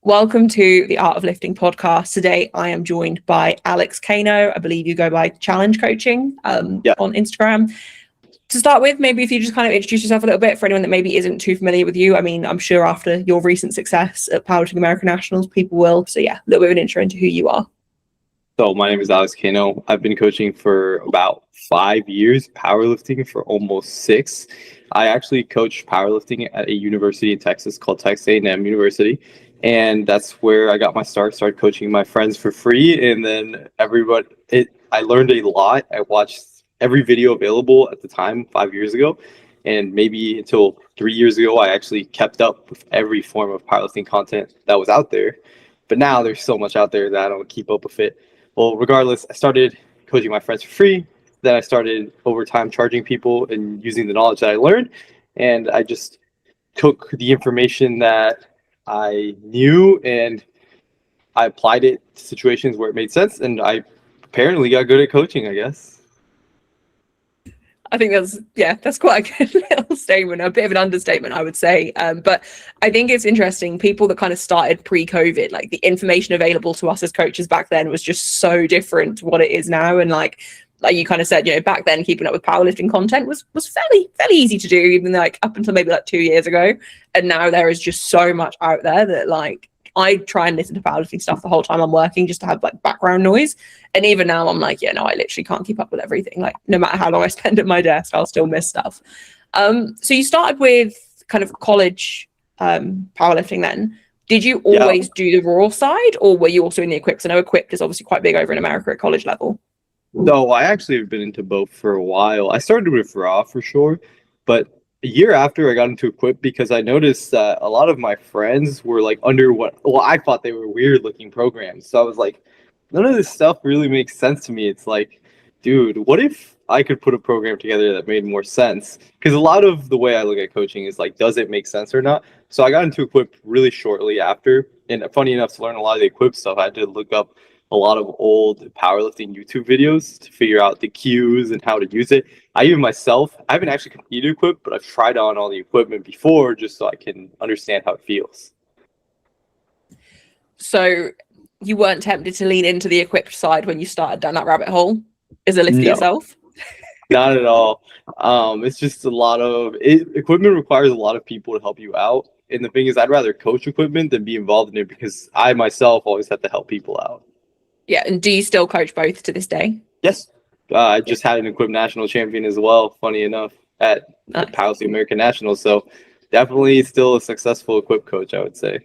Welcome to the Art of Lifting podcast. Today, I am joined by Alex Cano. I believe you go by Challenge Coaching on Instagram. To start with, maybe if you just kind of introduce yourself a little bit for anyone that maybe isn't too familiar with you. I mean, I'm sure after your recent success at Powerlifting American Nationals, people will. So yeah, a little bit of an intro into who you are. So my name is Alex Cano. I've been coaching for about 5 years, powerlifting for almost 6. I actually coach powerlifting at a university in Texas called Texas A&M University. And that's where I got my start, started coaching my friends for free. And then I learned a lot. I watched every video available at the time 5 years ago. And maybe until 3 years ago, I actually kept up with every form of powerlifting content that was out there. But now there's so much out there that I don't keep up with it. Well, regardless, I started coaching my friends for free. Then I started over time charging people and using the knowledge that I learned. And I just took the information that I knew and I applied it to situations where it made sense. And I apparently got good at coaching, I guess. I think that's quite a good little statement, a bit of an understatement, I would say. But I think it's interesting. People that kind of started pre-COVID, like the information available to us as coaches back then was just so different to what it is now. And like you kind of said, back then keeping up with powerlifting content was fairly easy to do, even like up until maybe like 2 years ago. And now there is just so much out there that like I try and listen to powerlifting stuff the whole time I'm working just to have like background noise. And even now I'm like, I literally can't keep up with everything. Like no matter how long I spend at my desk, I'll still miss stuff. So you started with kind of college powerlifting then. Did you always do the raw side, or were you also in the equipped? I know equipped is obviously quite big over in America at college level. No, I actually have been into both for a while. I started with raw for sure, but a year after I got into equip because I noticed that a lot of my friends were like under I thought they were weird looking programs. So I was like, none of this stuff really makes sense to me. It's like, dude, what if I could put a program together that made more sense? Because a lot of the way I look at coaching is like, does it make sense or not? So I got into equip really shortly after. And funny enough, to learn a lot of the equip stuff, I had to look up a lot of old powerlifting YouTube videos to figure out the cues and how to use it. I haven't actually competed equipped, but I've tried on all the equipment before just so I can understand how it feels. So you weren't tempted to lean into the equipped side when you started down that rabbit hole as a lifter yourself? Not at all. It's just equipment requires a lot of people to help you out. And the thing is, I'd rather coach equipment than be involved in it because I myself always have to help people out. Yeah, and do you still coach both to this day? Yes. I just had an equipped national champion as well, funny enough, at the Powerlifting American Nationals. So definitely still a successful equipped coach, I would say.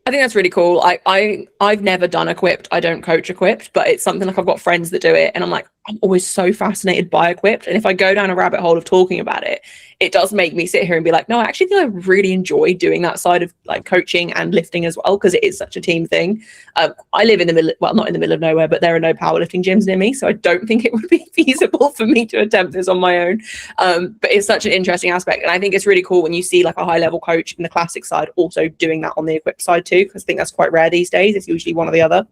I think that's really cool. I've never done equipped. I don't coach equipped, but it's something like I've got friends that do it. And I'm like, I'm always so fascinated by equipped. And if I go down a rabbit hole of talking about it, it does make me sit here and be like, no, I actually think I really enjoy doing that side of like coaching and lifting as well, because it is such a team thing. I live in the middle, well, not in the middle of nowhere, but there are no powerlifting gyms near me. So I don't think it would be feasible for me to attempt this on my own. But it's such an interesting aspect. And I think it's really cool when you see like a high level coach in the classic side also doing that on the equipped side too, because I think that's quite rare these days. It's usually one or the other.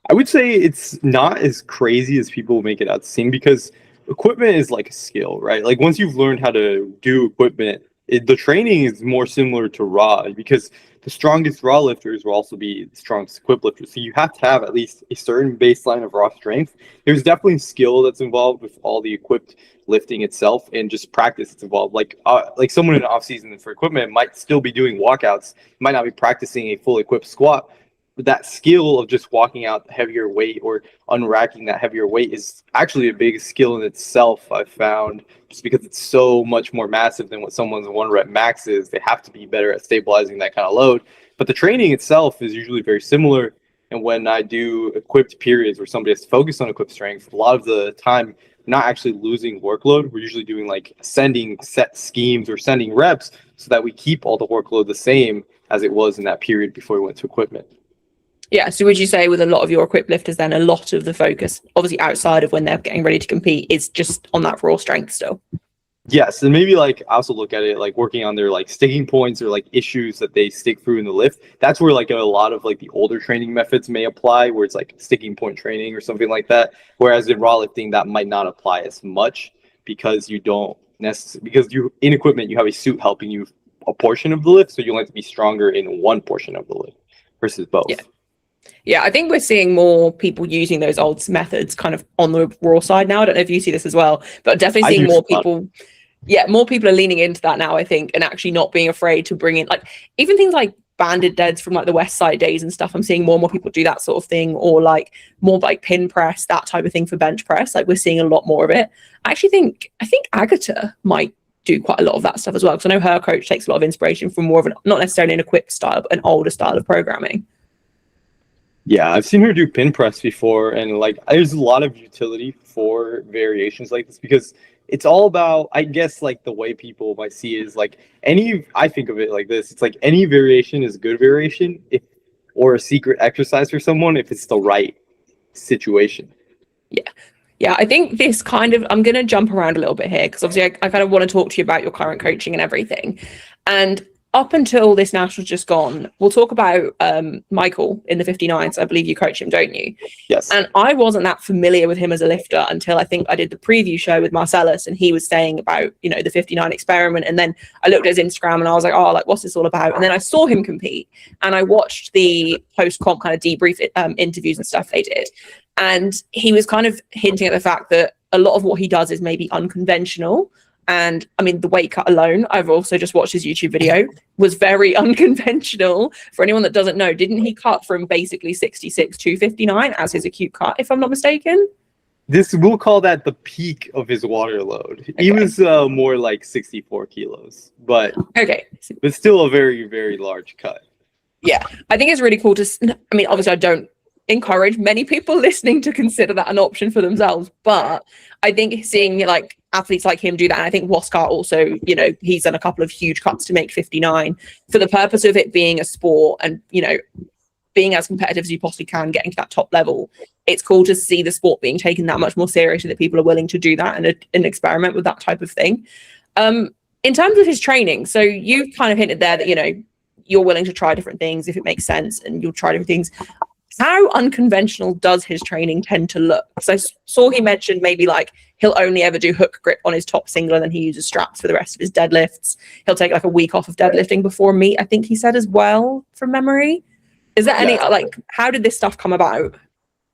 I would say it's not as crazy as people make it out to seem because equipment is like a skill, right? Like once you've learned how to do equipment, the training is more similar to raw because the strongest raw lifters will also be the strongest equipped lifters. So you have to have at least a certain baseline of raw strength. There's definitely skill that's involved with all the equipped lifting itself and just practice that's involved. Like someone in the off season for equipment might still be doing walkouts, might not be practicing a full equipped squat. But that skill of just walking out the heavier weight or unracking that heavier weight is actually a big skill in itself, I've found, just because it's so much more massive than what someone's 1 rep max is. They have to be better at stabilizing that kind of load. But the training itself is usually very similar. And when I do equipped periods where somebody has to focus on equipped strength, a lot of the time, not actually losing workload. We're usually doing like sending set schemes or sending reps so that we keep all the workload the same as it was in that period before we went to equipment. Yeah, so would you say with a lot of your equipped lifters then a lot of the focus, obviously outside of when they're getting ready to compete, is just on that raw strength still? Yes, and maybe like I also look at it like working on their like sticking points or like issues that they stick through in the lift. That's where like a lot of like the older training methods may apply, where it's like sticking point training or something like that. Whereas in raw lifting, that might not apply as much because you don't necessarily, because you in equipment you have a suit helping you a portion of the lift, so you'll have to be stronger in one portion of the lift versus both. Yeah, I think we're seeing more people using those old methods kind of on the raw side now. I don't know if you see this as well, but definitely seeing more people. Yeah, more people are leaning into that now, I think, and actually not being afraid to bring in like even things like banded deads from like the West Side days and stuff. I'm seeing more and more people do that sort of thing, or like more like pin press, that type of thing for bench press. Like we're seeing a lot more of it. I think Agatha might do quite a lot of that stuff as well, because I know her coach takes a lot of inspiration from more of an, not necessarily an equipped style, but an older style of programming. Yeah, I've seen her do pin press before, and like there's a lot of utility for variations like this because it's all about, I guess, like the way people might see it is like I think of it like this. It's like any variation is good variation if, or a secret exercise for someone if it's the right situation. Yeah. Yeah, I think this kind of, I'm going to jump around a little bit here because obviously I kind of want to talk to you about your current coaching and everything. And up until this national's just gone, we'll talk about Michael in the 59s. I believe you coach him, don't you? Yes. And I wasn't that familiar with him as a lifter until I think I did the preview show with Marcellus, and he was saying about, you know, the 59 experiment. And then I looked at his Instagram and I was like, oh, like, what's this all about? And then I saw him compete and I watched the post-comp kind of debrief interviews and stuff they did. And he was kind of hinting at the fact that a lot of what he does is maybe unconventional. And I mean, the weight cut alone, I've also just watched his YouTube video, was very unconventional. For anyone that doesn't know, didn't he cut from basically 66 to 59 as his acute cut, if I'm not mistaken? We'll call that the peak of his water load. Okay. He was more like 64 kilos, but still a very, very large cut. Yeah, I think it's really cool to, I mean, obviously I don't encourage many people listening to consider that an option for themselves, but I think seeing like athletes like him do that, and I think Waskar also, you know, he's done a couple of huge cuts to make 59 for the purpose of it being a sport and, you know, being as competitive as you possibly can, getting to that top level. It's cool to see the sport being taken that much more seriously, that people are willing to do that and experiment with that type of thing. In terms of his training, so you kind of hinted there that, you know, you're willing to try different things if it makes sense, and you'll try different things. How unconventional does his training tend to look? So I saw he mentioned maybe like he'll only ever do hook grip on his top single, and then he uses straps for the rest of his deadlifts. He'll take like a week off of deadlifting before meet, I think he said as well, from memory. Is there any, like, how did this stuff come about?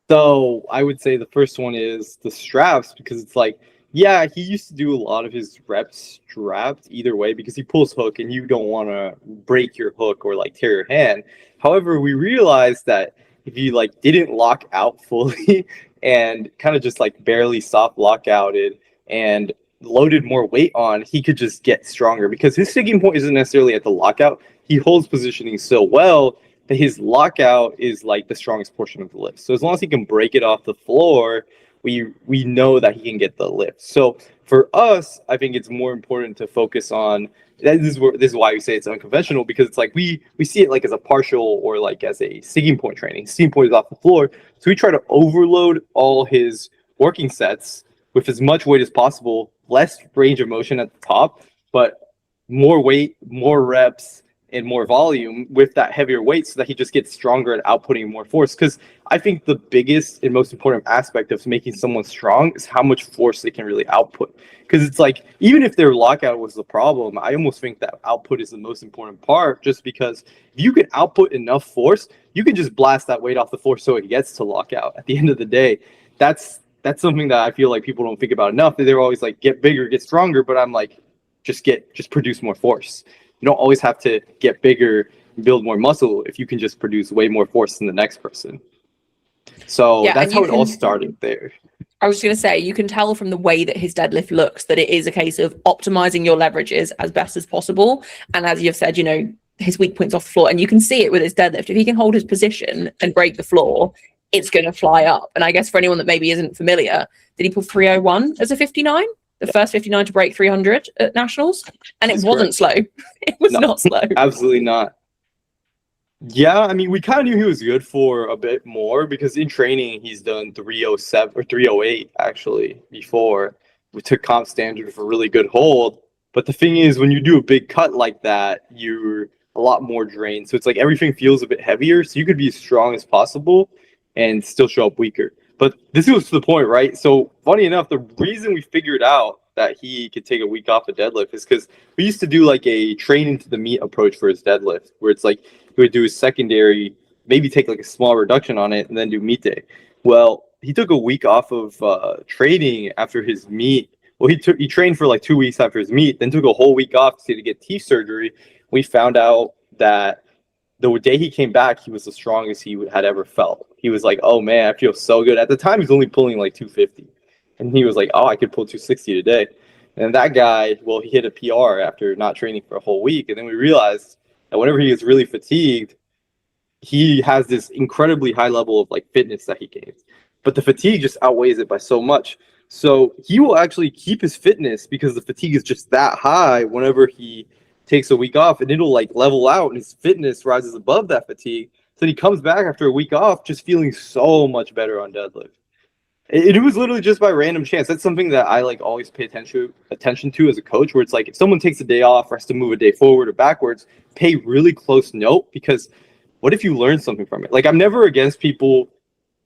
So I would say the first one is the straps, because it's like, yeah, he used to do a lot of his reps strapped either way because he pulls hook and you don't want to break your hook or like tear your hand. However, we realized that if you like didn't lock out fully and kind of just like barely soft lockouted and loaded more weight on, he could just get stronger because his sticking point isn't necessarily at the lockout. He holds positioning so well that his lockout is like the strongest portion of the lift. So as long as he can break it off the floor, we know that he can get the lift. So for us, I think it's more important to focus on, this is why we say it's unconventional, because it's like we see it like as a partial or like as a sticking point training. Sticking point is off the floor. So we try to overload all his working sets with as much weight as possible, less range of motion at the top, but more weight, more reps, and more volume with that heavier weight so that he just gets stronger at outputting more force. Because I think the biggest and most important aspect of making someone strong is how much force they can really output. Because it's like, even if their lockout was the problem, I almost think that output is the most important part, just because if you can output enough force, you can just blast that weight off the floor so it gets to lockout. At the end of the day, that's something that I feel like people don't think about enough. They're always like, get bigger, get stronger, but I'm like, just produce more force. You don't always have to get bigger, build more muscle if you can just produce way more force than the next person. So yeah, that's how it all started there. I was going to say, you can tell from the way that his deadlift looks that it is a case of optimizing your leverages as best as possible. And as you've said, you know, his weak points off the floor, and you can see it with his deadlift. If he can hold his position and break the floor, it's going to fly up. And I guess for anyone that maybe isn't familiar, did he pull 301 as a 59? The first 59 to break 300 at nationals, and it wasn't slow. It was not slow. Absolutely not. Yeah, I mean, we kind of knew he was good for a bit more because in training he's done 307 or 308 actually before. We took comp standard for really good hold. But the thing is, when you do a big cut like that, you're a lot more drained. So it's like everything feels a bit heavier. So you could be as strong as possible and still show up weaker. But this goes to the point, right? So funny enough, the reason we figured out that he could take a week off a deadlift is because we used to do like a training to the meet approach for his deadlift, where it's like he would do his secondary, maybe take like a small reduction on it, and then do meet day. Well, he took a week off of training after his meet. Well, he trained for like 2 weeks after his meet, then took a whole week off to get teeth surgery. We found out that the day he came back, he was the strongest he had ever felt. He was like, "Oh man, I feel so good." At the time, he was only pulling like 250, and he was like, "Oh, I could pull 260 today." And that guy, well, he hit a PR after not training for a whole week, and then we realized that whenever he gets really fatigued, he has this incredibly high level of like fitness that he gains, but the fatigue just outweighs it by so much. So he will actually keep his fitness because the fatigue is just that high whenever he takes a week off, and it'll like level out and his fitness rises above that fatigue. So he comes back after a week off just feeling so much better on deadlift. It was literally just by random chance. That's something that I like always pay attention to as a coach, where it's like if someone takes a day off or has to move a day forward or backwards, pay really close note, because what if you learn something from it? Like, I'm never against people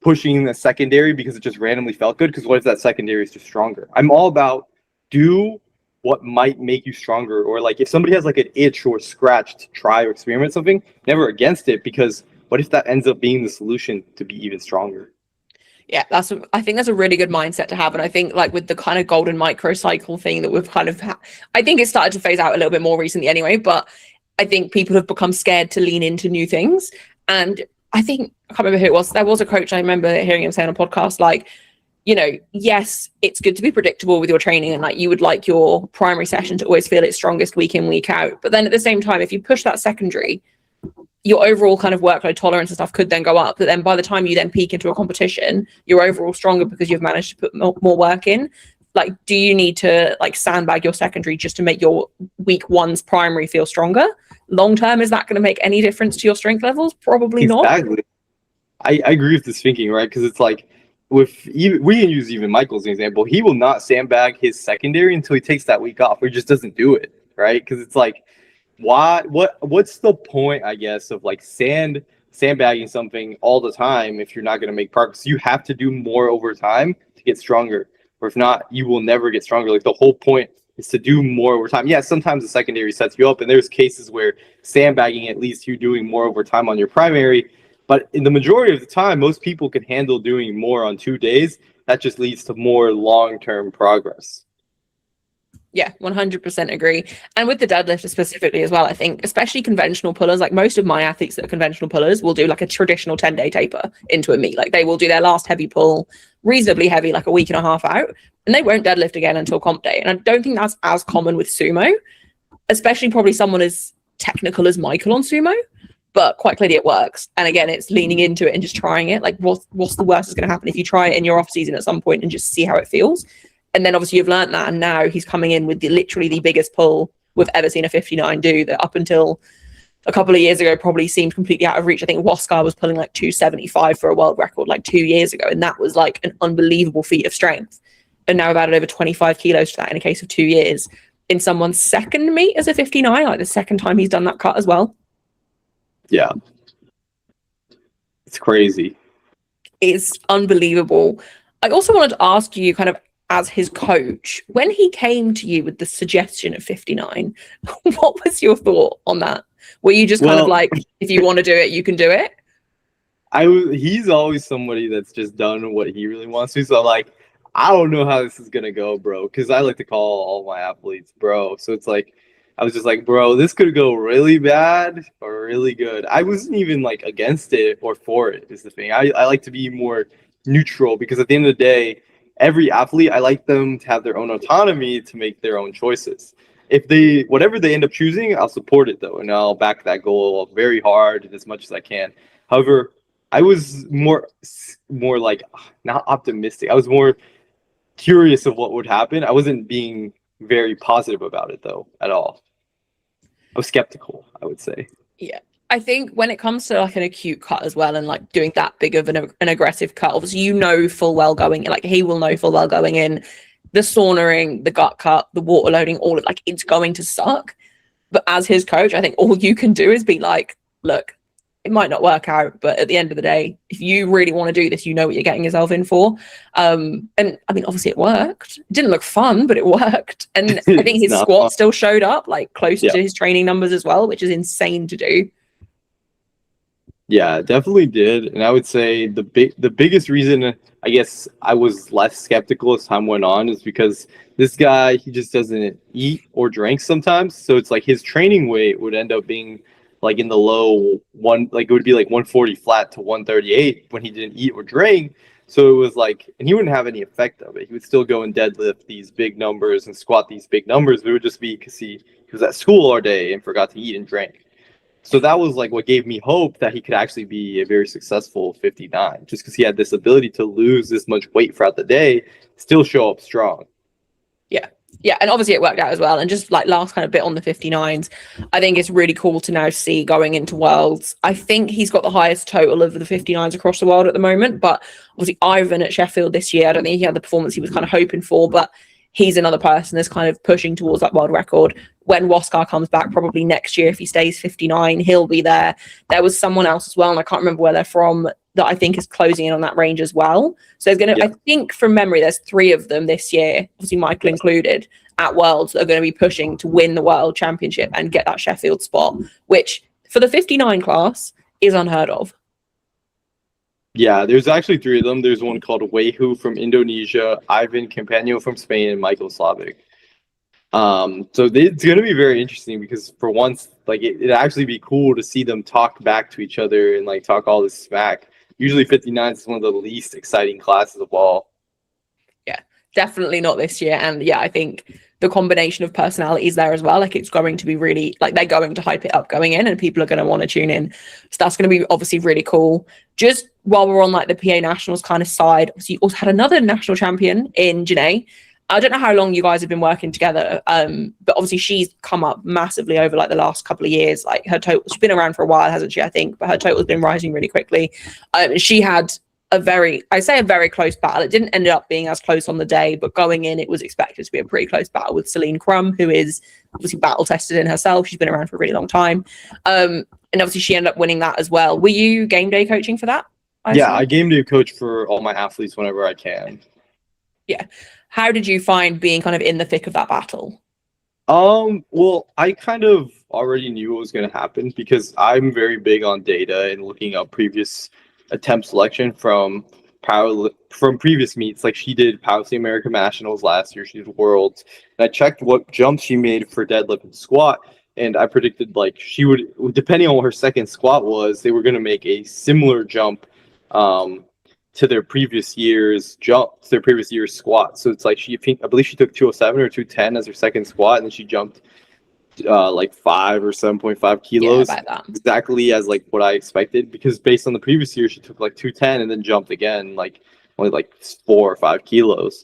pushing the secondary because it just randomly felt good, because what if that secondary is just stronger? I'm all about do what might make you stronger, or like if somebody has like an itch or scratch to try or experiment something, never against it, because what if that ends up being the solution to be even stronger? Yeah, I think that's a really good mindset to have. And I think like with the kind of golden microcycle thing that we've kind of I think it started to phase out a little bit more recently anyway, but I think people have become scared to lean into new things. And I think, I can't remember who it was, there was a coach, I remember hearing him say on a podcast, like, you know, yes, it's good to be predictable with your training, and like you would like your primary session to always feel its strongest week in, week out. But then at the same time, if you push that secondary, your overall kind of workload tolerance and stuff could then go up. But then by the time you then peak into a competition, you're overall stronger because you've managed to put more work in. Like, do you need to like sandbag your secondary just to make your week one's primary feel stronger? Long term, is that going to make any difference to your strength levels? Probably not. Exactly. I agree with this thinking, right? Because it's like we can use even Michael as an example. He will not sandbag his secondary until he takes that week off, or he just doesn't do it, right? Because it's like, what's the point, I guess, of like sandbagging something all the time if you're not going to make progress? You have to do more over time to get stronger, or if not, you will never get stronger. Like, the whole point is to do more over time. Yeah, sometimes the secondary sets you up, and there's cases where sandbagging at least you doing more over time on your primary. But in the majority of the time, most people can handle doing more on 2 days. That just leads to more long-term progress. Yeah, 100% agree. And with the deadlift specifically as well, I think especially conventional pullers, like most of my athletes that are conventional pullers will do like a traditional 10-day taper into a meet. Like they will do their last heavy pull, reasonably heavy, like a week and a half out, and they won't deadlift again until comp day. And I don't think that's as common with sumo, especially probably someone as technical as Michael on sumo, but quite clearly it works. And again, it's leaning into it and just trying it. Like what's the worst that's going to happen if you try it in your off season at some point and just see how it feels? And then obviously you've learned that, and now he's coming in with literally the biggest pull we've ever seen a 59 do, that up until a couple of years ago probably seemed completely out of reach. I think Waskar was pulling like 275 for a world record like 2 years ago, and that was like an unbelievable feat of strength. And now I've added over 25 kilos to that in a case of 2 years in someone's second meet as a 59, like the second time he's done that cut as well. Yeah. It's crazy. It's unbelievable. I also wanted to ask you, kind of as his coach, when he came to you with the suggestion of 59, what was your thought on that? Were you just kind of like, if you want to do it, you can do it? He's always somebody that's just done what he really wants to. So like, I don't know how this is gonna go, bro. Because I like to call all my athletes bro. So it's like, I was just like, bro, this could go really bad or really good. I wasn't even like against it or for it, is the thing. I like to be more neutral, because at the end of the day, every athlete, I like them to have their own autonomy to make their own choices. If they, whatever they end up choosing, I'll support it though, and I'll back that goal very hard and as much as I can. However, I was more like, not optimistic. I was more curious of what would happen. I wasn't being very positive about it though at all. I was skeptical, I would say. Yeah. I think when it comes to like an acute cut as well, and like doing that big of an aggressive cut, obviously you know full well going, like he will know full well going in, the sauntering, the gut cut, the water loading, all of like, it's going to suck. But as his coach, I think all you can do is be like, look, it might not work out, but at the end of the day, if you really want to do this, you know what you're getting yourself in for. And I mean, obviously it worked. It didn't look fun, but it worked. And I think It's his not squat fun. still showed up like closer Yeah. to his training numbers as well, which is insane to do. Yeah, definitely did. And I would say the biggest reason I guess I was less skeptical as time went on is because this guy, he just doesn't eat or drink sometimes. So it's like his training weight would end up being like in the low one, like it would be like 140 flat to 138 when he didn't eat or drink. So it was like, and he wouldn't have any effect of it. He would still go and deadlift these big numbers and squat these big numbers, but it would just be because he was at school all day and forgot to eat and drink. So that was like what gave me hope that he could actually be a very successful 59, just because he had this ability to lose this much weight throughout the day, still show up strong. Yeah. Yeah. And obviously it worked out as well. And just like last kind of bit on the 59s, I think it's really cool to now see going into Worlds. I think he's got the highest total of the 59s across the world at the moment. But obviously Ivan at Sheffield this year, I don't think he had the performance he was kind of hoping for, but he's another person that's kind of pushing towards that world record. When Waskar comes back, probably next year, if he stays 59, he'll be there. There was someone else as well, and I can't remember where they're from, that I think is closing in on that range as well. So there's going to, I think from memory, there's 3 of them this year, obviously Michael included, at Worlds that are going to be pushing to win the World Championship and get that Sheffield spot, which for the 59 class is unheard of. Yeah, there's actually 3 of them. There's one called Wehu from Indonesia, Ivan Campagno from Spain, and Michael Slavic. So it's going to be very interesting because for once, like it'd actually be cool to see them talk back to each other and like talk all this smack. Usually 59 is one of the least exciting classes of all. Yeah, definitely not this year. And yeah, I think the combination of personalities there as well, like it's going to be really, like they're going to hype it up going in and people are going to want to tune in. So that's going to be obviously really cool. Just while we're on like the PA Nationals kind of side, obviously you also had another national champion in Janae. I don't know how long you guys have been working together, but obviously she's come up massively over like the last couple of years. Like her total, she's been around for a while, hasn't she? I think, but her total has been rising really quickly. She had a very close battle. It didn't end up being as close on the day, but going in, it was expected to be a pretty close battle with Celine Crum, who is obviously battle tested in herself. She's been around for a really long time, and obviously she ended up winning that as well. Were you game day coaching for that? I game day coach for all my athletes whenever I can. Yeah. How did you find being kind of in the thick of that battle? Well, I kind of already knew what was going to happen because I'm very big on data and looking up previous attempt selection from previous meets. Like she did Powerlifting American Nationals last year, she did Worlds, and I checked what jumps she made for deadlift and squat, and I predicted like she would, depending on what her second squat was, they were going to make a similar jump. To their previous year's squat. So it's like I believe she took 207 or 210 as her second squat, and then she jumped like 5 or 7.5 kilos, exactly as like what I expected. Because based on the previous year, she took like 210 and then jumped again, like only like 4 or 5 kilos.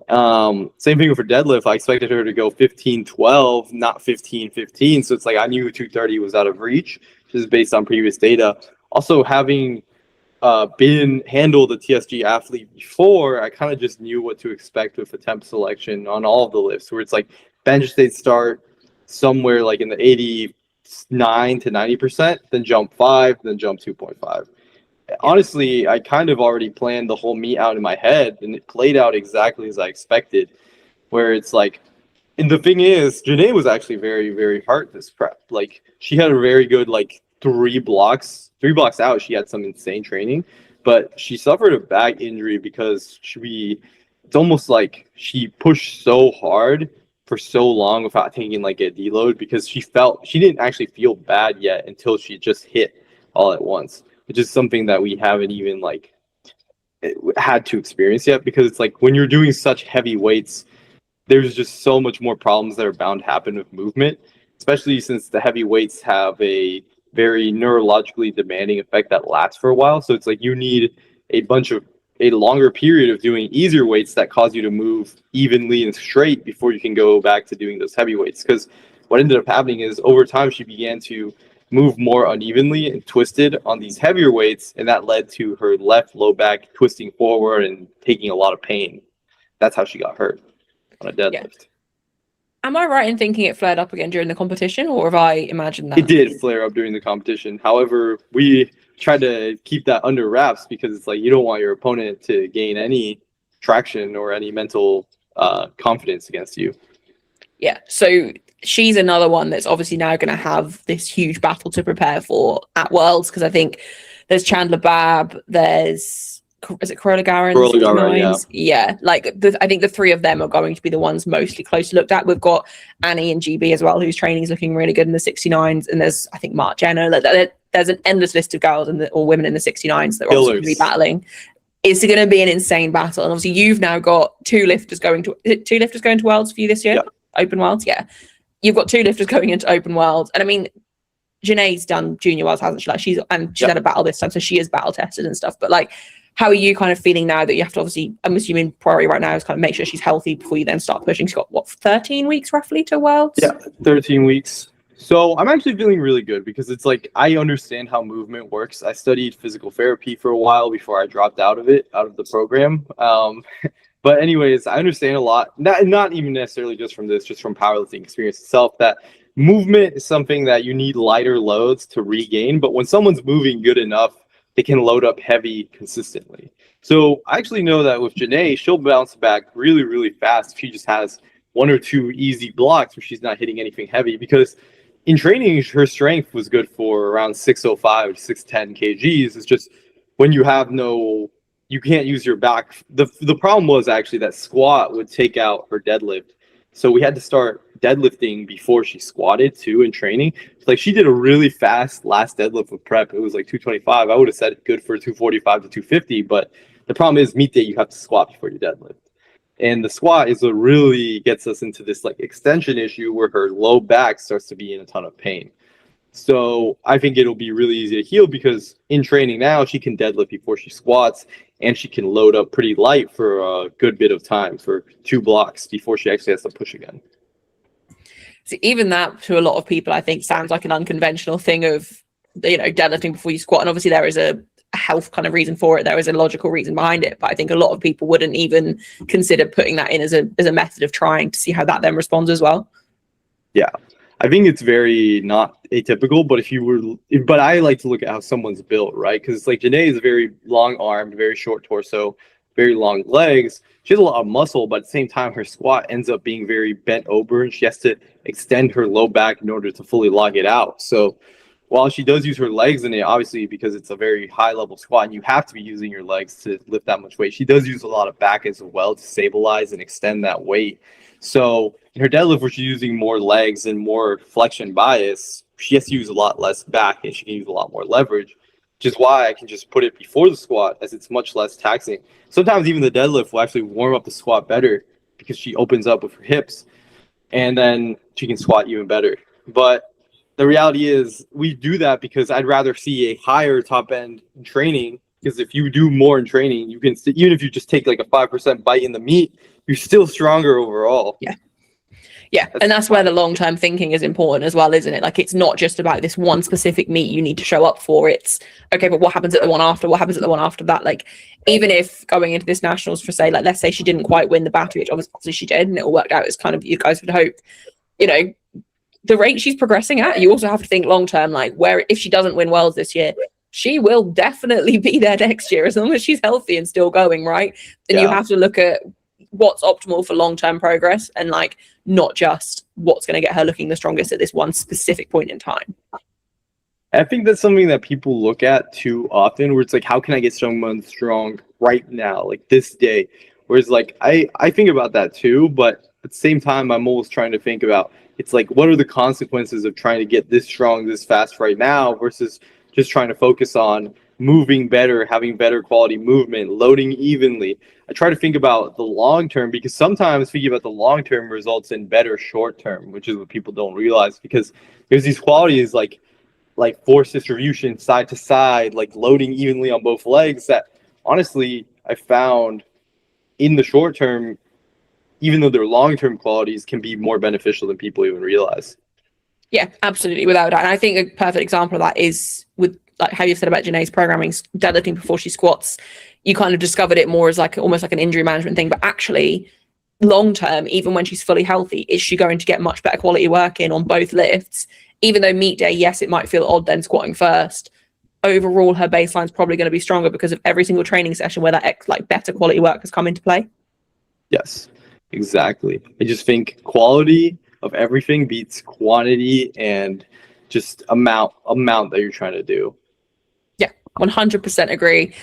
Same thing for deadlift. I expected her to go 15-12, not 15-15. So it's like I knew 230 was out of reach, just based on previous data. Also, having been handled a TSG athlete before, I kind of just knew what to expect with attempt selection on all of the lifts, where it's like bench they'd start somewhere like in the 89 to 90%, then jump 5, then jump 2.5. Honestly, I kind of already planned the whole meet out in my head, and it played out exactly as I expected, where it's like, and the thing is, Janae was actually very, very hard this prep. Like she had a very good like 3 blocks out, she had some insane training, but she suffered a back injury because it's almost like she pushed so hard for so long without taking like a deload, because she didn't actually feel bad yet until she just hit all at once, which is something that we haven't even like had to experience yet, because it's like when you're doing such heavy weights, there's just so much more problems that are bound to happen with movement, especially since the heavy weights have a very neurologically demanding effect that lasts for a while. So it's like you need a longer period of doing easier weights that cause you to move evenly and straight before you can go back to doing those heavy weights. Because what ended up happening is over time she began to move more unevenly and twisted on these heavier weights, and that led to her left low back twisting forward and taking a lot of pain. That's how she got hurt on a deadlift. Am I right in thinking it flared up again during the competition, or have I imagined that? It did flare up during the competition. However, we tried to keep that under wraps because it's like you don't want your opponent to gain any traction or any mental confidence against you. Yeah, so she's another one that's obviously now going to have this huge battle to prepare for at Worlds, because I think there's Chandler Babb, there's is it Corolla Garin? Corolla Garin, yeah. Like I think the three of them are going to be the ones mostly closely looked at. We've got Annie and GB as well, whose training is looking really good in the 69s, and there's I think Mark Jenner. There's an endless list of girls or women in the 69s that are also going to be battling. It's going to be an insane battle, and obviously you've now got two lifters going to Worlds for you this year. Yeah. Open Worlds, yeah. You've got two lifters going into Open Worlds, and I mean, Janae's done Junior Worlds, hasn't she? Like she's had a battle this time, so she is battle tested and stuff. But like, how are you kind of feeling now that you have to obviously? I'm assuming priority right now is kind of make sure she's healthy before you then start pushing. She's got what 13 weeks roughly to Worlds. Yeah, 13 weeks. So I'm actually feeling really good because it's like I understand how movement works. I studied physical therapy for a while before I dropped out of the program. But anyways, I understand a lot, not even necessarily just from powerlifting experience itself, that movement is something that you need lighter loads to regain. But when someone's moving good enough, they can load up heavy consistently. So I actually know that with Janae, she'll bounce back really, really fast if she just has one or two easy blocks where she's not hitting anything heavy. Because in training, her strength was good for around 605 to 610 kgs. It's just when you have you can't use your back. The problem was actually that squat would take out her deadlift. So we had to start deadlifting before she squatted too in training. Like she did a really fast last deadlift with prep. It was like 225. I would have said it good for 245 to 250, but the problem is meet day you have to squat before you deadlift. And the squat is what really gets us into this like extension issue where her low back starts to be in a ton of pain. So I think it'll be really easy to heal because in training now she can deadlift before she squats, and she can load up pretty light for a good bit of time, for 2 blocks before she actually has to push again. So even that to a lot of people I think sounds like an unconventional thing of, you know, deadlifting before you squat, and obviously there is a health kind of reason for it, there is a logical reason behind it, but I think a lot of people wouldn't even consider putting that in as a method of trying to see how that then responds as well. Yeah, I think it's very not atypical, but I like to look at how someone's built, right? Because it's like Janae is very long armed, very short torso, very long legs. She has a lot of muscle, but at the same time, her squat ends up being very bent over, and she has to extend her low back in order to fully log it out. So while she does use her legs in it, obviously, because it's a very high level squat and you have to be using your legs to lift that much weight, she does use a lot of back as well to stabilize and extend that weight. So in her deadlift, where she's using more legs and more flexion bias, she has to use a lot less back and she can use a lot more leverage, which is why I can just put it before the squat as it's much less taxing. Sometimes even the deadlift will actually warm up the squat better because she opens up with her hips, and then she can squat even better. But the reality is we do that because I'd rather see a higher top end in training, because if you do more in training, you can even if you just take like a 5% bite in the meat, you're still stronger overall. Yeah, and that's where the long-term thinking is important as well, isn't it? Like, it's not just about this one specific meet you need to show up for. It's, okay, but what happens at the one after? What happens at the one after that? Like, even if going into this nationals for, say, like, let's say she didn't quite win the battle, which obviously she did, and it all worked out as kind of you guys would hope, you know, the rate she's progressing at, you also have to think long-term, like, where if she doesn't win Worlds this year, she will definitely be there next year as long as she's healthy and still going, right? And you have to look at what's optimal for long-term progress, and like not just what's going to get her looking the strongest at this one specific point in time. I think that's something that people look at too often, where it's like, how can I get someone strong right now, like this day? Whereas like I think about that too, but at the same time, I'm always trying to think about, it's like, what are the consequences of trying to get this strong this fast right now versus just trying to focus on moving better, having better quality movement, loading evenly. I try to think about the long term, because sometimes thinking about the long term results in better short term, which is what people don't realize, because there's these qualities like force distribution, side to side, like loading evenly on both legs, that honestly I found in the short term, even though they're long term qualities, can be more beneficial than people even realize. Yeah, absolutely, without a doubt. And I think a perfect example of that is with like how you said about Janae's programming, deadlifting before she squats. You kind of discovered it more as like almost like an injury management thing, but actually long term, even when she's fully healthy, is she going to get much better quality work in on both lifts? Even though meet day, yes, it might feel odd then squatting first. Overall, her baseline is probably going to be stronger because of every single training session where that like better quality work has come into play. Yes, exactly. I just think quality of everything beats quantity and just amount that you're trying to do. Yeah, 100% agree.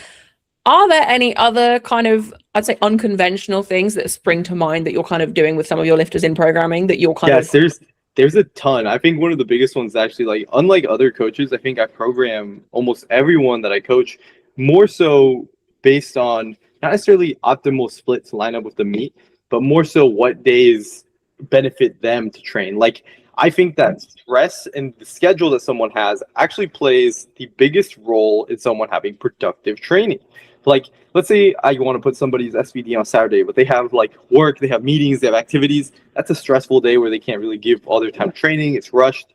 Are there any other kind of, I'd say, unconventional things that spring to mind that you're kind of doing with some of your lifters in programming that you're kind Yes, of? there's a ton. I think one of the biggest ones actually, like unlike other coaches, I think I program almost everyone that I coach more so based on not necessarily optimal split to line up with the meet, but more so what days benefit them to train. Like I think that stress and the schedule that someone has actually plays the biggest role in someone having productive training. Like let's say I want to put somebody's SVD on Saturday, but they have like work, they have meetings, they have activities. That's a stressful day where they can't really give all their time to training. It's rushed.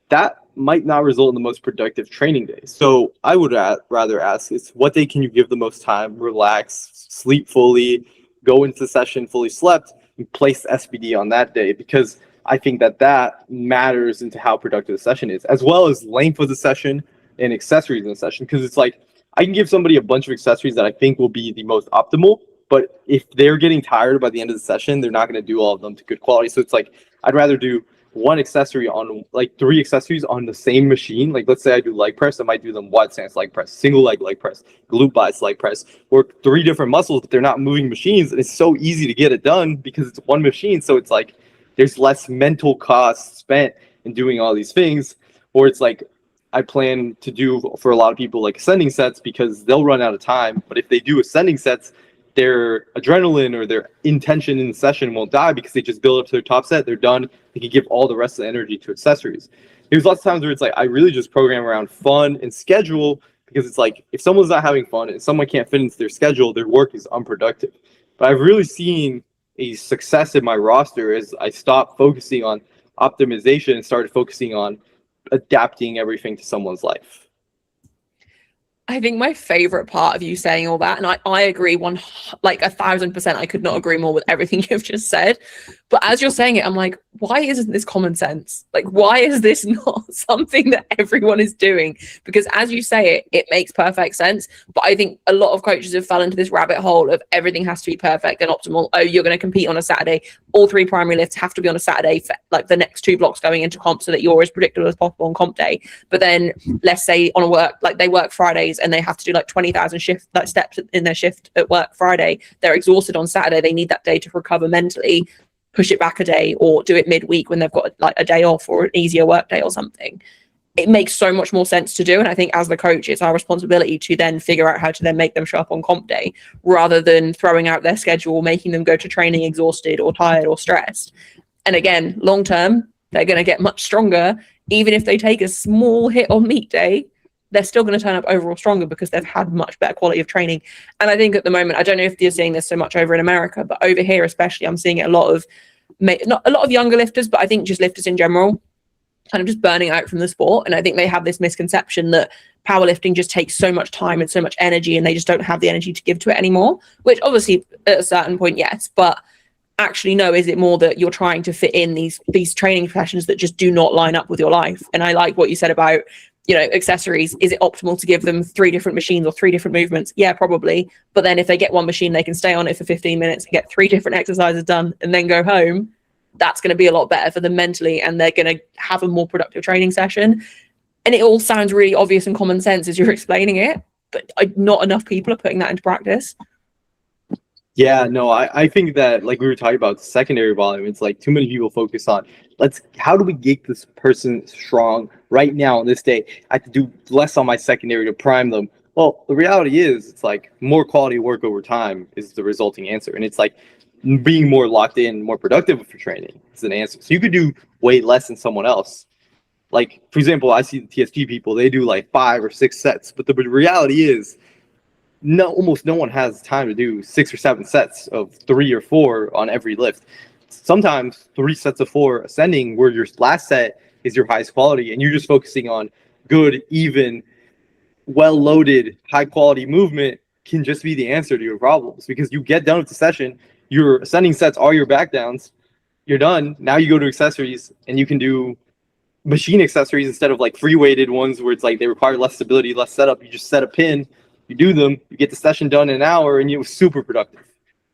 That might not result in the most productive training day. So I would rather ask is what day can you give the most time, relax, sleep fully, go into the session fully slept, and place the SBD on that day, because I think that that matters into how productive the session is, as well as length of the session and accessories in the session. Because it's like I can give somebody a bunch of accessories that I think will be the most optimal, but if they're getting tired by the end of the session, they're not going to do all of them to good quality. So it's like I'd rather do one accessory on like 3 accessories on the same machine. Like let's say I do leg press, I might do them wide stance leg press, single leg press, glute biceps leg press, or 3 different muscles, but they're not moving machines. And it's so easy to get it done because it's one machine. So it's like there's less mental cost spent in doing all these things. Or it's like I plan to do for a lot of people like ascending sets because they'll run out of time. But if they do ascending sets, their adrenaline or their intention in the session won't die because they just build up to their top set. They're done. They can give all the rest of the energy to accessories. There's lots of times where it's like I really just program around fun and schedule because it's like if someone's not having fun and someone can't fit into their schedule, their work is unproductive. But I've really seen a success in my roster as I stopped focusing on optimization and started focusing on adapting everything to someone's life. I think my favorite part of you saying all that, and I agree like 1,000%, I could not agree more with everything you've just said. But as you're saying it, I'm like, why isn't this common sense? Like, why is this not something that everyone is doing? Because as you say it, it makes perfect sense. But I think a lot of coaches have fell into this rabbit hole of everything has to be perfect and optimal. Oh, you're going to compete on a Saturday. All 3 primary lifts have to be on a Saturday for like the next 2 blocks going into comp so that you're as predictable as possible on comp day. But then let's say on a work, like they work Fridays and they have to do like 20,000 steps in their shift at work Friday. They're exhausted on Saturday. They need that day to recover mentally. Push it back a day or do it midweek when they've got like a day off or an easier work day or something. It makes so much more sense to do. And I think as the coach, it's our responsibility to then figure out how to then make them show up on comp day rather than throwing out their schedule, making them go to training exhausted or tired or stressed. And again, long term, they're going to get much stronger. Even if they take a small hit on meet day, they're still going to turn up overall stronger because they've had much better quality of training. And I think at the moment, I don't know if you're seeing this so much over in America, but over here especially, I'm seeing it a lot of, not a lot of younger lifters, but I think just lifters in general, kind of just burning out from the sport. And I think they have this misconception that powerlifting just takes so much time and so much energy and they just don't have the energy to give to it anymore, which obviously at a certain point, yes, but actually no, is it more that you're trying to fit in these training sessions that just do not line up with your life? And I like what you said about, you know, accessories. Is it optimal to give them 3 different machines or 3 different movements? Yeah, probably. But then if they get one machine, they can stay on it for 15 minutes and get 3 different exercises done and then go home. That's going to be a lot better for them mentally and they're going to have a more productive training session. And it all sounds really obvious and common sense as you're explaining it, but not enough people are putting that into practice. Yeah, no, I think that like we were talking about secondary volume, it's like too many people focus on how do we get this person strong right now on this day? I have to do less on my secondary to prime them. Well, the reality is it's like more quality work over time is the resulting answer. And it's like being more locked in, more productive for training is an answer. So you could do way less than someone else. Like, for example, I see the TSG people, they do like 5 or 6 sets, but the reality is almost no one has time to do 6 or 7 sets of 3 or 4 on every lift. Sometimes 3 sets of 4 ascending where your last set is your highest quality and you're just focusing on good, even, well-loaded, high-quality movement can just be the answer to your problems because you get done with the session your ascending sets are your back downs. You're done. Now you go to accessories and you can do machine accessories instead of like free weighted ones where it's like they require less stability, less setup. You just set a pin, you do them, you get the session done in an hour, and you're super productive.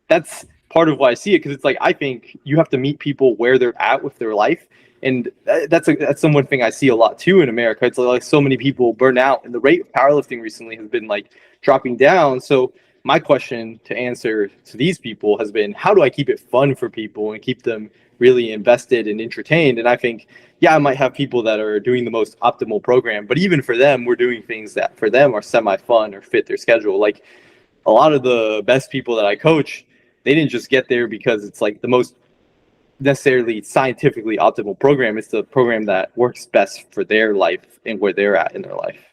That's part of why I see it, because it's like I think you have to meet people where they're at with their life, and that's one thing I see a lot too in America. It's like so many people burn out, and the rate of powerlifting recently has been like dropping down. So my question to answer to these people has been, how do I keep it fun for people and keep them really invested and entertained? And I think, yeah, I might have people that are doing the most optimal program, but even for them, we're doing things that for them are semi-fun or fit their schedule. Like a lot of the best people that I coach, they didn't just get there because it's like the most necessarily scientifically optimal program. It's the program that works best for their life and where they're at in their life.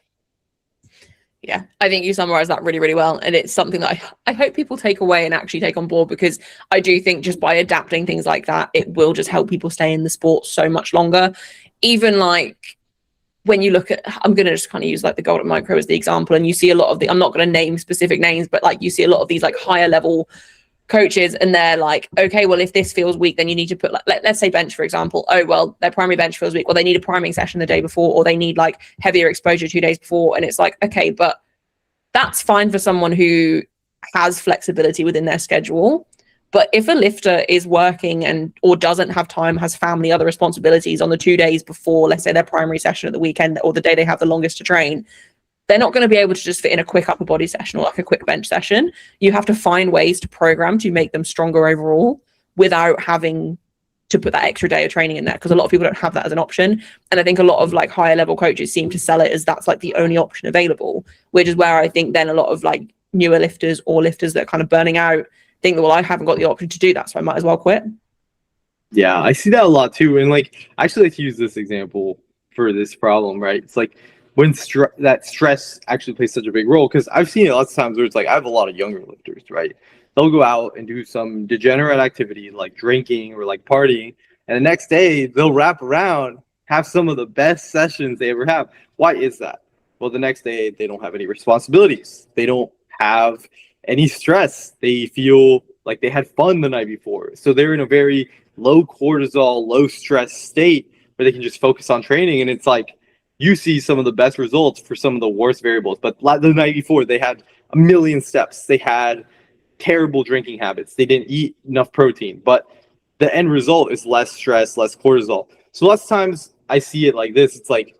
Yeah, I think you summarized that really, really well. And it's something that I hope people take away and actually take on board, because I do think just by adapting things like that, it will just help people stay in the sport so much longer. Even like when you look at, I'm going to just kind of use like the Golden Micro as the example, and you see a lot of the, I'm not going to name specific names, but like you see a lot of these like higher level coaches, and they're like, okay, well, if this feels weak, then you need to put like, let's say bench, for example. Oh, well, their primary bench feels weak. Well, they need a priming session the day before, or they need like heavier exposure 2 days before. And it's like, okay, but that's fine for someone who has flexibility within their schedule. But if a lifter is working and or doesn't have time, has family, other responsibilities on the 2 days before, let's say their primary session at the weekend or the day they have the longest to train, they're not going to be able to just fit in a quick upper body session or like a quick bench session. You have to find ways to program to make them stronger overall without having to put that extra day of training in there, because a lot of people don't have that as an option. And I think a lot of like higher level coaches seem to sell it as that's like the only option available, which is where I think then a lot of like newer lifters or lifters that are kind of burning out think that, well, I haven't got the option to do that, so I might as well quit. Yeah, I see that a lot too. And like, I actually like to use this example for this problem, right? It's like when that stress actually plays such a big role, because I've seen it lots of times where it's like I have a lot of younger lifters, right? They'll go out and do some degenerate activity like drinking or like partying, and the next day they'll wrap around, have some of the best sessions they ever have. Why is that? Well, the next day they don't have any responsibilities. They don't have any stress. They feel like they had fun the night before. So they're in a very low cortisol, low stress state where they can just focus on training. And it's like you see some of the best results for some of the worst variables. But the night before, they had a million steps. They had terrible drinking habits. They didn't eat enough protein. But the end result is less stress, less cortisol. So lots of times I see it like this. It's like,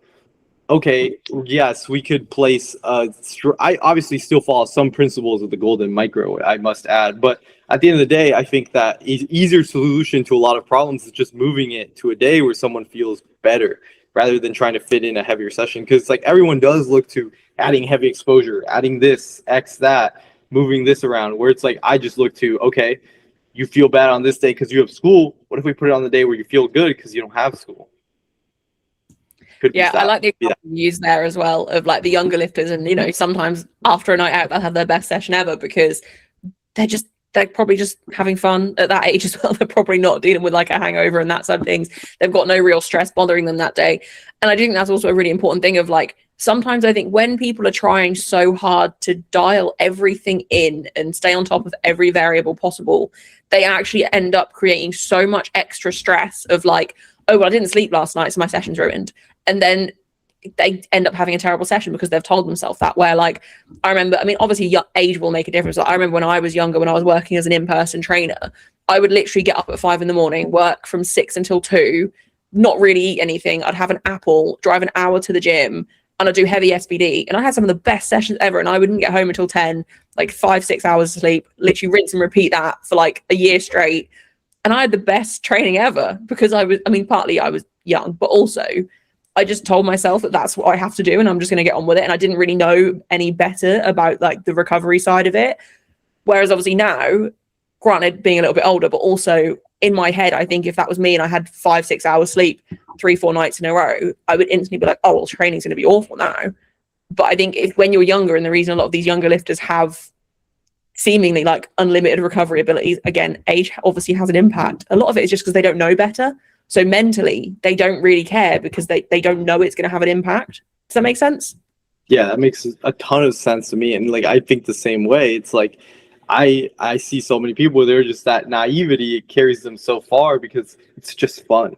okay, yes, we could place I obviously still follow some principles of the Golden Micro, I must add, but at the end of the day, I think that an easier solution to a lot of problems is just moving it to a day where someone feels better rather than trying to fit in a heavier session. Because like everyone does look to adding heavy exposure, adding this, X that, moving this around, where it's like I just look to, okay, you feel bad on this day because you have school. What if we put it on the day where you feel good because you don't have school? Yeah, I like the example you used there as well of like the younger lifters, and you know, sometimes after a night out they'll have their best session ever because they're probably just having fun at that age as well. They're probably not dealing with like a hangover and that side of things. They've got no real stress bothering them that day. And I think that's also a really important thing of like, sometimes I think when people are trying so hard to dial everything in and stay on top of every variable possible, they actually end up creating so much extra stress of like, oh, well, I didn't sleep last night, so my session's ruined. And then they end up having a terrible session because they've told themselves that, where like, I remember, I mean, obviously age will make a difference. Like, I remember when I was younger, when I was working as an in-person trainer, I would literally get up at 5 a.m, work from 6 until 2, not really eat anything. I'd have an apple, drive an hour to the gym, and I'd do heavy SBD. And I had some of the best sessions ever. And I wouldn't get home until 10, like 5-6 hours of sleep, literally rinse and repeat that for like a year straight. And I had the best training ever because partly I was young, but also I just told myself that that's what I have to do and I'm just going to get on with it. And I didn't really know any better about like the recovery side of it. Whereas obviously now, granted being a little bit older, but also in my head, I think if that was me and I had 5-6 hours sleep 3-4 nights in a row, I would instantly be like, oh, well, training's going to be awful now. But I think when you're younger, and the reason a lot of these younger lifters have seemingly like unlimited recovery abilities, again, age obviously has an impact. A lot of it is just because they don't know better. So mentally, they don't really care because they don't know it's going to have an impact. Does that make sense? Yeah, that makes a ton of sense to me. And like, I think the same way. It's like, I see so many people where they're just that naivety, it carries them so far because it's just fun.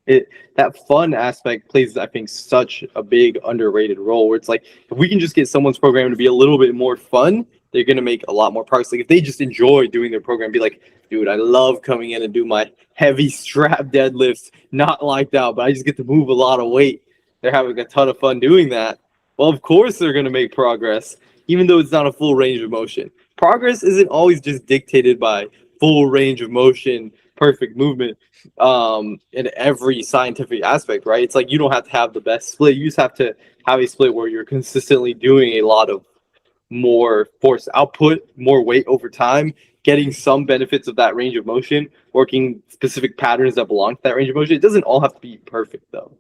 It That fun aspect plays, I think, such a big underrated role where it's like if we can just get someone's program to be a little bit more fun, they're gonna make a lot more progress. Like if they just enjoy doing their program, be like, dude, I love coming in and do my heavy strap deadlifts, not liked out, but I just get to move a lot of weight. They're having a ton of fun doing that. Well, of course they're gonna make progress, even though it's not a full range of motion. Progress isn't always just dictated by full range of motion, perfect movement in every scientific aspect, right? It's like you don't have to have the best split. You just have to have a split where you're consistently doing a lot of more force output, more weight over time, getting some benefits of that range of motion, working specific patterns that belong to that range of motion. It doesn't all have to be perfect though.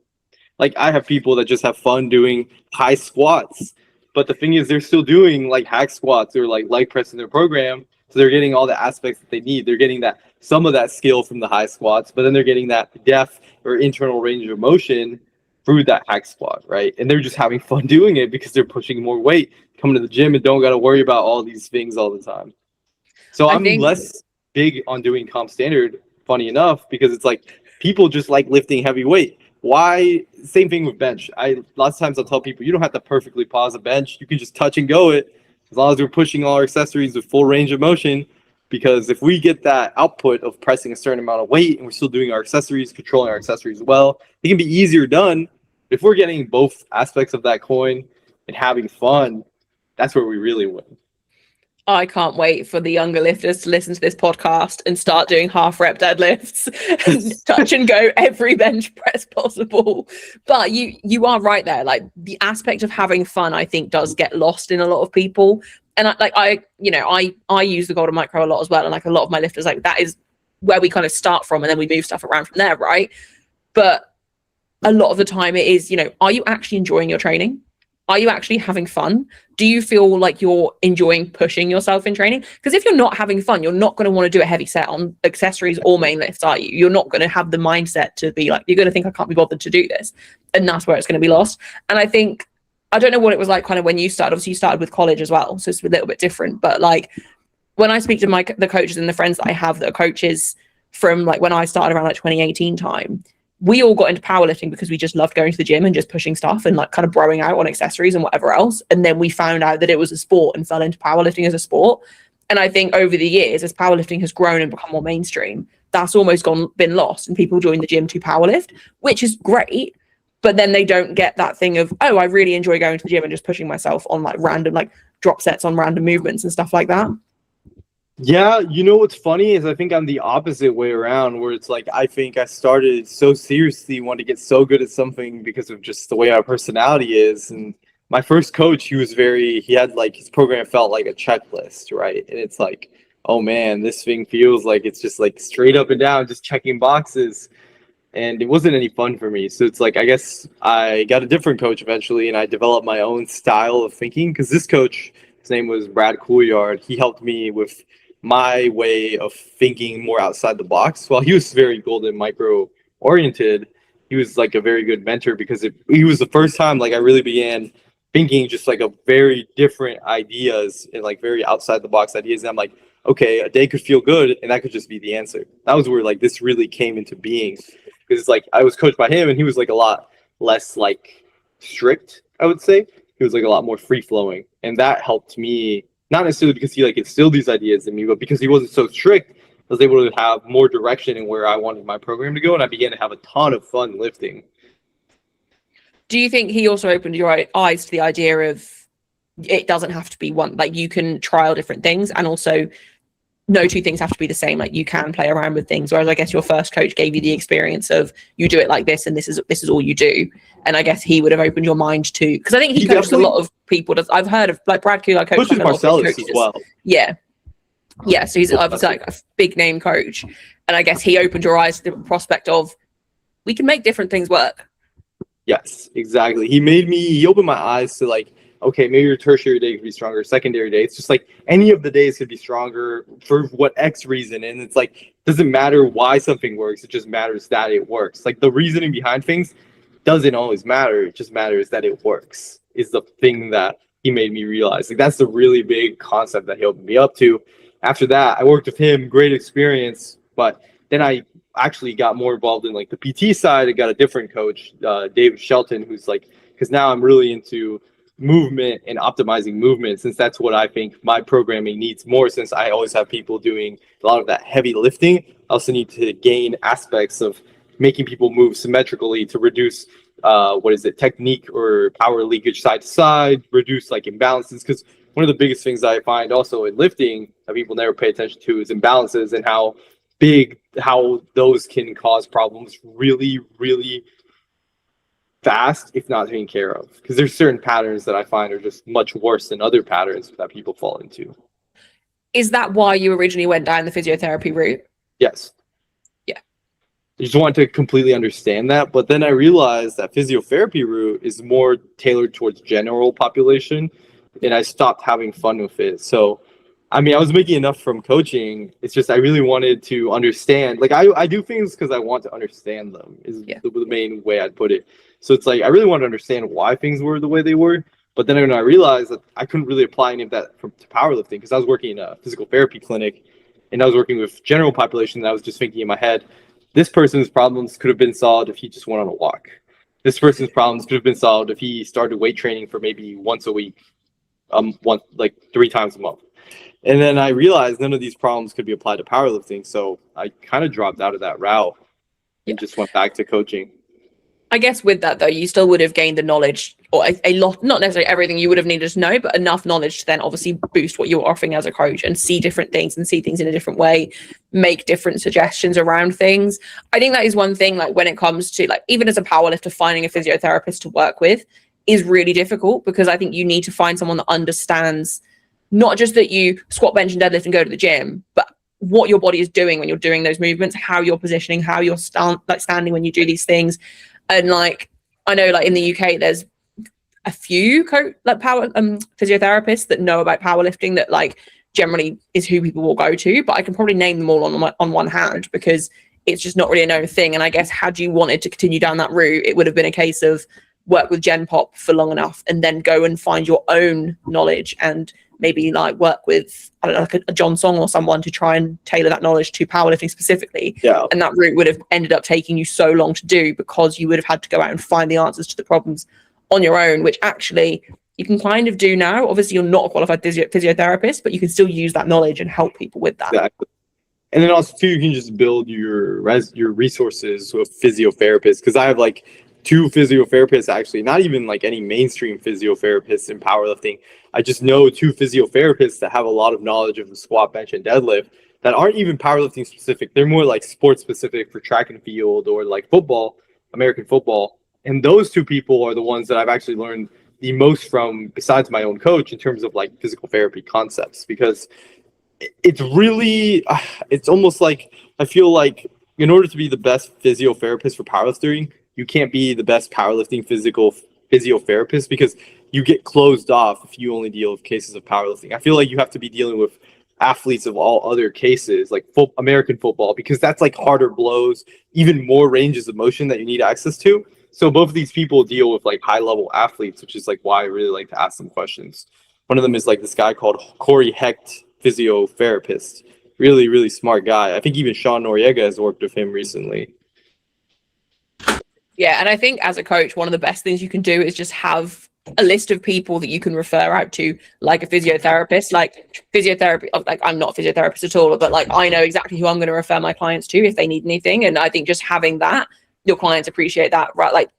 Like I have people that just have fun doing high squats, but the thing is they're still doing like hack squats or like leg press in their program. So they're getting all the aspects that they need. They're getting that some of that skill from the high squats, but then they're getting that depth or internal range of motion through that hack squat, right? And they're just having fun doing it because they're pushing more weight, coming to the gym and don't got to worry about all these things all the time. So I I'm think less big on doing comp standard, funny enough, because it's like people just like lifting heavy weight. Why? Same thing with bench. Lots of times I'll tell people you don't have to perfectly pause a bench. You can just touch and go it as long as we're pushing all our accessories with full range of motion. Because if we get that output of pressing a certain amount of weight and we're still doing our accessories, controlling our accessories well, it can be easier done. If we're getting both aspects of that coin and having fun, that's where we really win. I can't wait for the younger lifters to listen to this podcast and start doing half rep deadlifts, touch and go every bench press possible. But you are right there. Like the aspect of having fun, I think, does get lost in a lot of people. And I use the golden micro a lot as well. And like a lot of my lifters, like that is where we kind of start from, and then we move stuff around from there, right? But a lot of the time it is, are you actually enjoying your training? Are you actually having fun? Do you feel like you're enjoying pushing yourself in training? Because if you're not having fun, you're not going to want to do a heavy set on accessories or main lifts, are you? You're not going to have the mindset to be like, you're going to think I can't be bothered to do this. And that's where it's going to be lost. And I think, I don't know what it was like kind of when you started. Obviously you started with college as well, so it's a little bit different. But like when I speak to the coaches and the friends that I have that are coaches from like when I started around like 2018 time, we all got into powerlifting because we just loved going to the gym and just pushing stuff and like kind of broing out on accessories and whatever else. And then we found out that it was a sport and fell into powerlifting as a sport. And I think over the years, as powerlifting has grown and become more mainstream, that's almost been lost, and people join the gym to powerlift, which is great. But then they don't get that thing of, oh, I really enjoy going to the gym and just pushing myself on like random like drop sets on random movements and stuff like that. Yeah, you know what's funny is I think I'm the opposite way around, where it's like I think I started so seriously, wanted to get so good at something because of just the way our personality is. And my first coach, he had like his program felt like a checklist, right? And it's like, oh man, this thing feels like it's just like straight up and down, just checking boxes. And it wasn't any fun for me. So it's like, I guess I got a different coach eventually, and I developed my own style of thinking, because this coach, his name was Brad Couillard. He helped me with my way of thinking more outside the box. While he was very golden micro oriented, he was like a very good mentor, because he was the first time like I really began thinking just like a very different ideas and like very outside the box ideas. And I'm like, okay, a day could feel good, and that could just be the answer. That was where like this really came into being, because it's like I was coached by him, and he was like a lot less like strict, I would say. He was like a lot more free flowing, and that helped me, not necessarily because he like instilled these ideas in me, but because he wasn't so strict. I was able to have more direction in where I wanted my program to go, and I began to have a ton of fun lifting. Do you think he also opened your eyes to the idea of it doesn't have to be one, like you can trial different things, and also no two things have to be the same, like you can play around with things, whereas I guess your first coach gave you the experience of you do it like this and this is all you do, and I guess he would have opened your mind to, because I think he coached a lot of people. I've heard of like Brad Kuhler coached like Marcellus as well. Yeah, so he's obviously like a big name coach, and I guess he opened your eyes to the prospect of we can make different things work. Yes, exactly. He opened my eyes to like, okay, maybe your tertiary day could be stronger, secondary day. It's just like any of the days could be stronger for what X reason. And it's like, it doesn't matter why something works. It just matters that it works. Like the reasoning behind things doesn't always matter. It just matters that it works is the thing that he made me realize. Like that's the really big concept that he opened me up to. After that, I worked with him, great experience. But then I actually got more involved in like the PT side. I got a different coach, David Shelton, who's like, because now I'm really into movement and optimizing movement, since that's what I think my programming needs more, since I always have people doing a lot of that heavy lifting. I also need to gain aspects of making people move symmetrically to reduce technique or power leakage side to side, reduce like imbalances. Because one of the biggest things I find also in lifting that people never pay attention to is imbalances, and how those can cause problems really, really fast if not taken care of. Because there's certain patterns that I find are just much worse than other patterns that people fall into. Is that why you originally went down the physiotherapy route? Yes. Yeah. I just want to completely understand that. But then I realized that physiotherapy route is more tailored towards general population, and I stopped having fun with it. So, I mean, I was making enough from coaching. It's just I really wanted to understand. Like I do things because I want to understand them is the main way I'd put it. So it's like I really want to understand why things were the way they were. But then when I realized that I couldn't really apply any of that to powerlifting, because I was working in a physical therapy clinic and I was working with general population, and I was just thinking in my head, this person's problems could have been solved if he just went on a walk. This person's problems could have been solved if he started weight training for maybe once a week, like 3 times a month. And then I realized none of these problems could be applied to powerlifting, so I kind of dropped out of that route and just went back to coaching. I guess with that, though, you still would have gained the knowledge, or a lot, not necessarily everything you would have needed to know, but enough knowledge to then obviously boost what you're offering as a coach and see different things and see things in a different way, make different suggestions around things. I think that is one thing, like when it comes to like, even as a powerlifter, finding a physiotherapist to work with is really difficult, because I think you need to find someone that understands not just that you squat, bench, and deadlift and go to the gym, but what your body is doing when you're doing those movements, how you're positioning, how you're standing when you do these things. And like, I know like in the UK, there's a few power physiotherapists that know about powerlifting that like generally is who people will go to, but I can probably name them all on one hand, because it's just not really a known thing. And I guess had you wanted to continue down that route, it would have been a case of work with Gen Pop for long enough and then go and find your own knowledge and maybe like work with, I don't know, like a John Song or someone to try and tailor that knowledge to powerlifting specifically. Yeah. And that route would have ended up taking you so long to do, because you would have had to go out and find the answers to the problems on your own, which actually you can kind of do now. Obviously, you're not a qualified physiotherapist, but you can still use that knowledge and help people with that. Exactly. And then also too, you can just build your resources with physiotherapists, because I have like 2 physiotherapists, actually, not even like any mainstream physiotherapists in powerlifting. I just know 2 physiotherapists that have a lot of knowledge of the squat, bench, and deadlift that aren't even powerlifting specific. They're more like sports specific for track and field or like football, American football. And those 2 people are the ones that I've actually learned the most from, besides my own coach, in terms of like physical therapy concepts. Because it's really, it's almost like, I feel like in order to be the best physiotherapist for powerlifting, you can't be the best powerlifting physiotherapist, because you get closed off if you only deal with cases of powerlifting. I feel like you have to be dealing with athletes of all other cases, like American football, because that's like harder blows, even more ranges of motion that you need access to. So both of these people deal with like high level athletes, which is like why I really like to ask them questions. One of them is like this guy called Corey Hecht, physiotherapist. Really, really smart guy. I think even Sean Noriega has worked with him recently. Yeah, and I think as a coach, one of the best things you can do is just have a list of people that you can refer out to, like a physiotherapist. Like physiotherapy, like I'm not a physiotherapist at all, but like I know exactly who I'm going to refer my clients to if they need anything. And I think just having that, your clients appreciate that, right? Like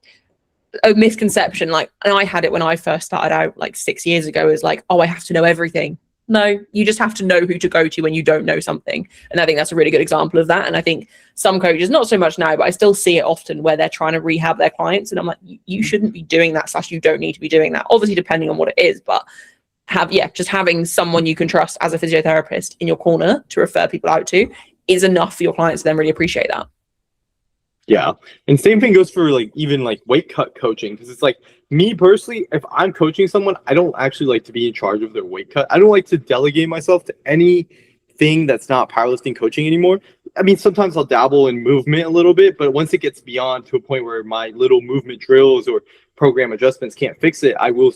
a misconception, like, and I had it when I first started out like 6 years ago, is like, oh, I have to know everything. No, you just have to know who to go to when you don't know something. And I think that's a really good example of that. And I think some coaches, not so much now, but I still see it often where they're trying to rehab their clients. And I'm like, you shouldn't be doing that, / you don't need to be doing that. Obviously, depending on what it is, but just having someone you can trust as a physiotherapist in your corner to refer people out to is enough for your clients to then really appreciate that. Yeah. And same thing goes for like even like weight cut coaching, because it's like me personally, if I'm coaching someone, I don't actually like to be in charge of their weight cut. I don't like to delegate myself to anything that's not powerlifting coaching anymore. I mean, sometimes I'll dabble in movement a little bit, but once it gets beyond to a point where my little movement drills or program adjustments can't fix it, I will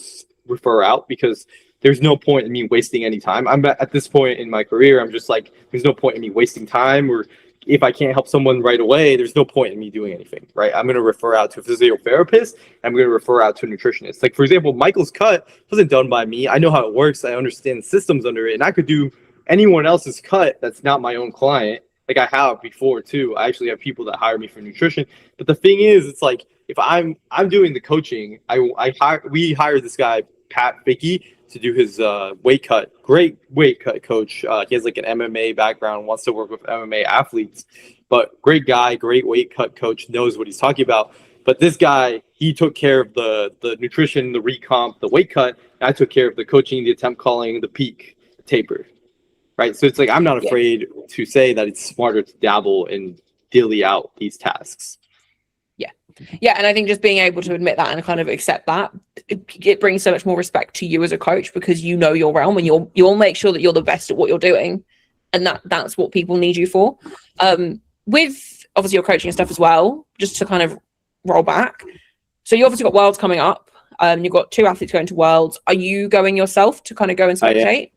refer out, because there's no point in me wasting any time. I'm at this point in my career, I'm just like, there's no point in me wasting time, or if I can't help someone right away, there's no point in me doing anything, right? I'm going to refer out to a physiotherapist. I'm going to refer out to a nutritionist. Like, for example, Michael's cut wasn't done by me. I know how it works. I understand the systems under it, and I could do anyone else's cut that's not my own client. Like I have before too. I actually have people that hire me for nutrition. But the thing is, it's like if I'm doing the coaching, we hired this guy Pat Vicky to do his weight cut. Great weight cut coach. He has like an MMA background, wants to work with MMA athletes, but great guy, great weight cut coach, knows what he's talking about. But this guy, he took care of the nutrition, the recomp, the weight cut. And I took care of the coaching, the attempt calling, the peak, the taper. Right. So it's like I'm not afraid to say that it's smarter to dabble and dilly out these tasks. Yeah, and I think just being able to admit that and kind of accept that, it brings so much more respect to you as a coach, because you know your realm and you'll make sure that you're the best at what you're doing, and that's what people need you for. With obviously your coaching and stuff as well, just to kind of roll back. So you obviously got Worlds coming up. You've got 2 athletes going to Worlds. Are you going yourself to kind of go and spectate?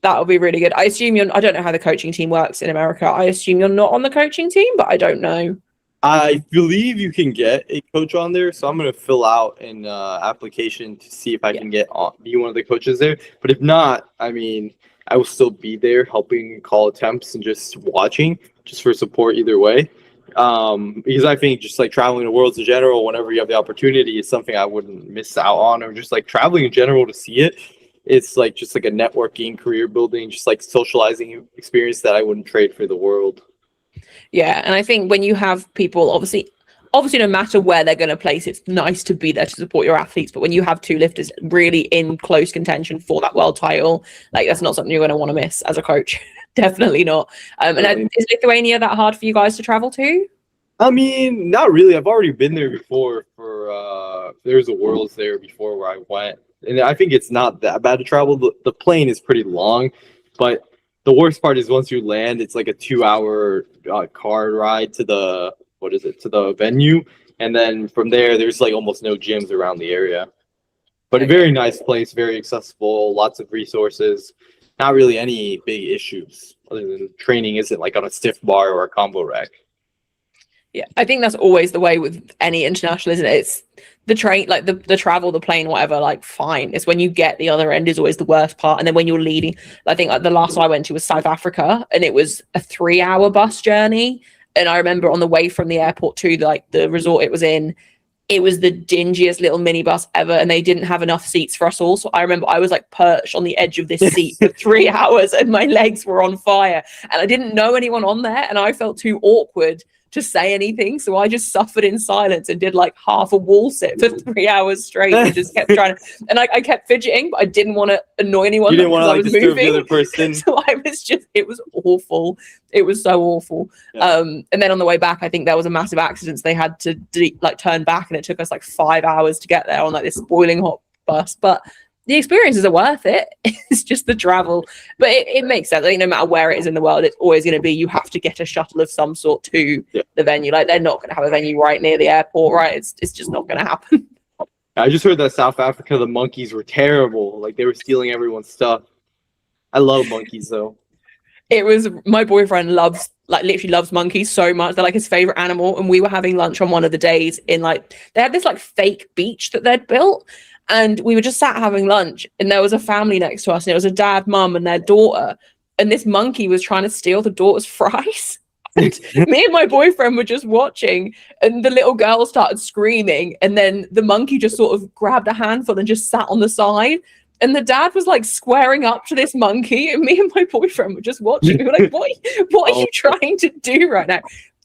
That would be really good. I assume I don't know how the coaching team works in America. I assume you're not on the coaching team, but I don't know. I believe you can get a coach on there, so I'm going to fill out an application to see if I can be one of the coaches there. But if not, I mean, I will still be there helping call attempts and just watching, just for support either way. Because I think just like traveling the worlds in general, whenever you have the opportunity, is something I wouldn't miss out on, or just like traveling in general to see it. It's like just like a networking, career building, just like socializing experience that I wouldn't trade for the world. Yeah, and I think when you have people, obviously no matter where they're going to place, it's nice to be there to support your athletes. But when you have 2 lifters really in close contention for that world title, like that's not something you're going to want to miss as a coach. Definitely not. And is Lithuania that hard for you guys to travel to? I mean, not really. I've already been there before there's a Worlds there before where I went. And I think it's not that bad to travel. The plane is pretty long, but the worst part is once you land, it's like a 2-hour car ride to the venue. And then from there's like almost no gyms around the area. But a very nice place, very accessible, lots of resources, not really any big issues other than training isn't like on a stiff bar or a combo rack. Yeah, I think that's always the way with any international, isn't it? It's the train, like the travel, the plane, whatever, like fine. It's when you get the other end is always the worst part. And then when you're leading, I think like the last I went to was South Africa, and it was a 3-hour bus journey. And I remember on the way from the airport to like the resort it was in, it was the dingiest little minibus ever, and they didn't have enough seats for us all. So I remember I was like perched on the edge of this seat for 3 hours, and my legs were on fire, and I didn't know anyone on there, and I felt too awkward to say anything, so I just suffered in silence and did like half a wall sit for 3 hours straight and just kept trying to, and I kept fidgeting, but I didn't want to annoy anyone. You didn't want to like disturb moving. the other person. So I was just, it was awful. It was so awful. Yeah. And then on the way back, I think there was a massive accident, so they had to like turn back, and it took us like 5 hours to get there on like this boiling hot bus. But the experiences are worth it. It's just the travel. But it makes sense. Like, no matter where it is in the world, it's always going to be, you have to get a shuttle of some sort to the venue. Like, they're not going to have a venue right near the airport, right? It's just not going to happen. I just heard that South Africa, the monkeys were terrible. Like, they were stealing everyone's stuff. I love monkeys, though. It was, my boyfriend literally loves monkeys so much. They're like his favorite animal. And we were having lunch on one of the days in like, they had this like fake beach that they'd built. And we were just sat having lunch, and there was a family next to us, and it was a dad, mum, and their daughter. And this monkey was trying to steal the daughter's fries. And me and my boyfriend were just watching, and the little girl started screaming. And then the monkey just sort of grabbed a handful and just sat on the side. And the dad was like squaring up to this monkey, and me and my boyfriend were just watching. We were like, what are you trying to do right now?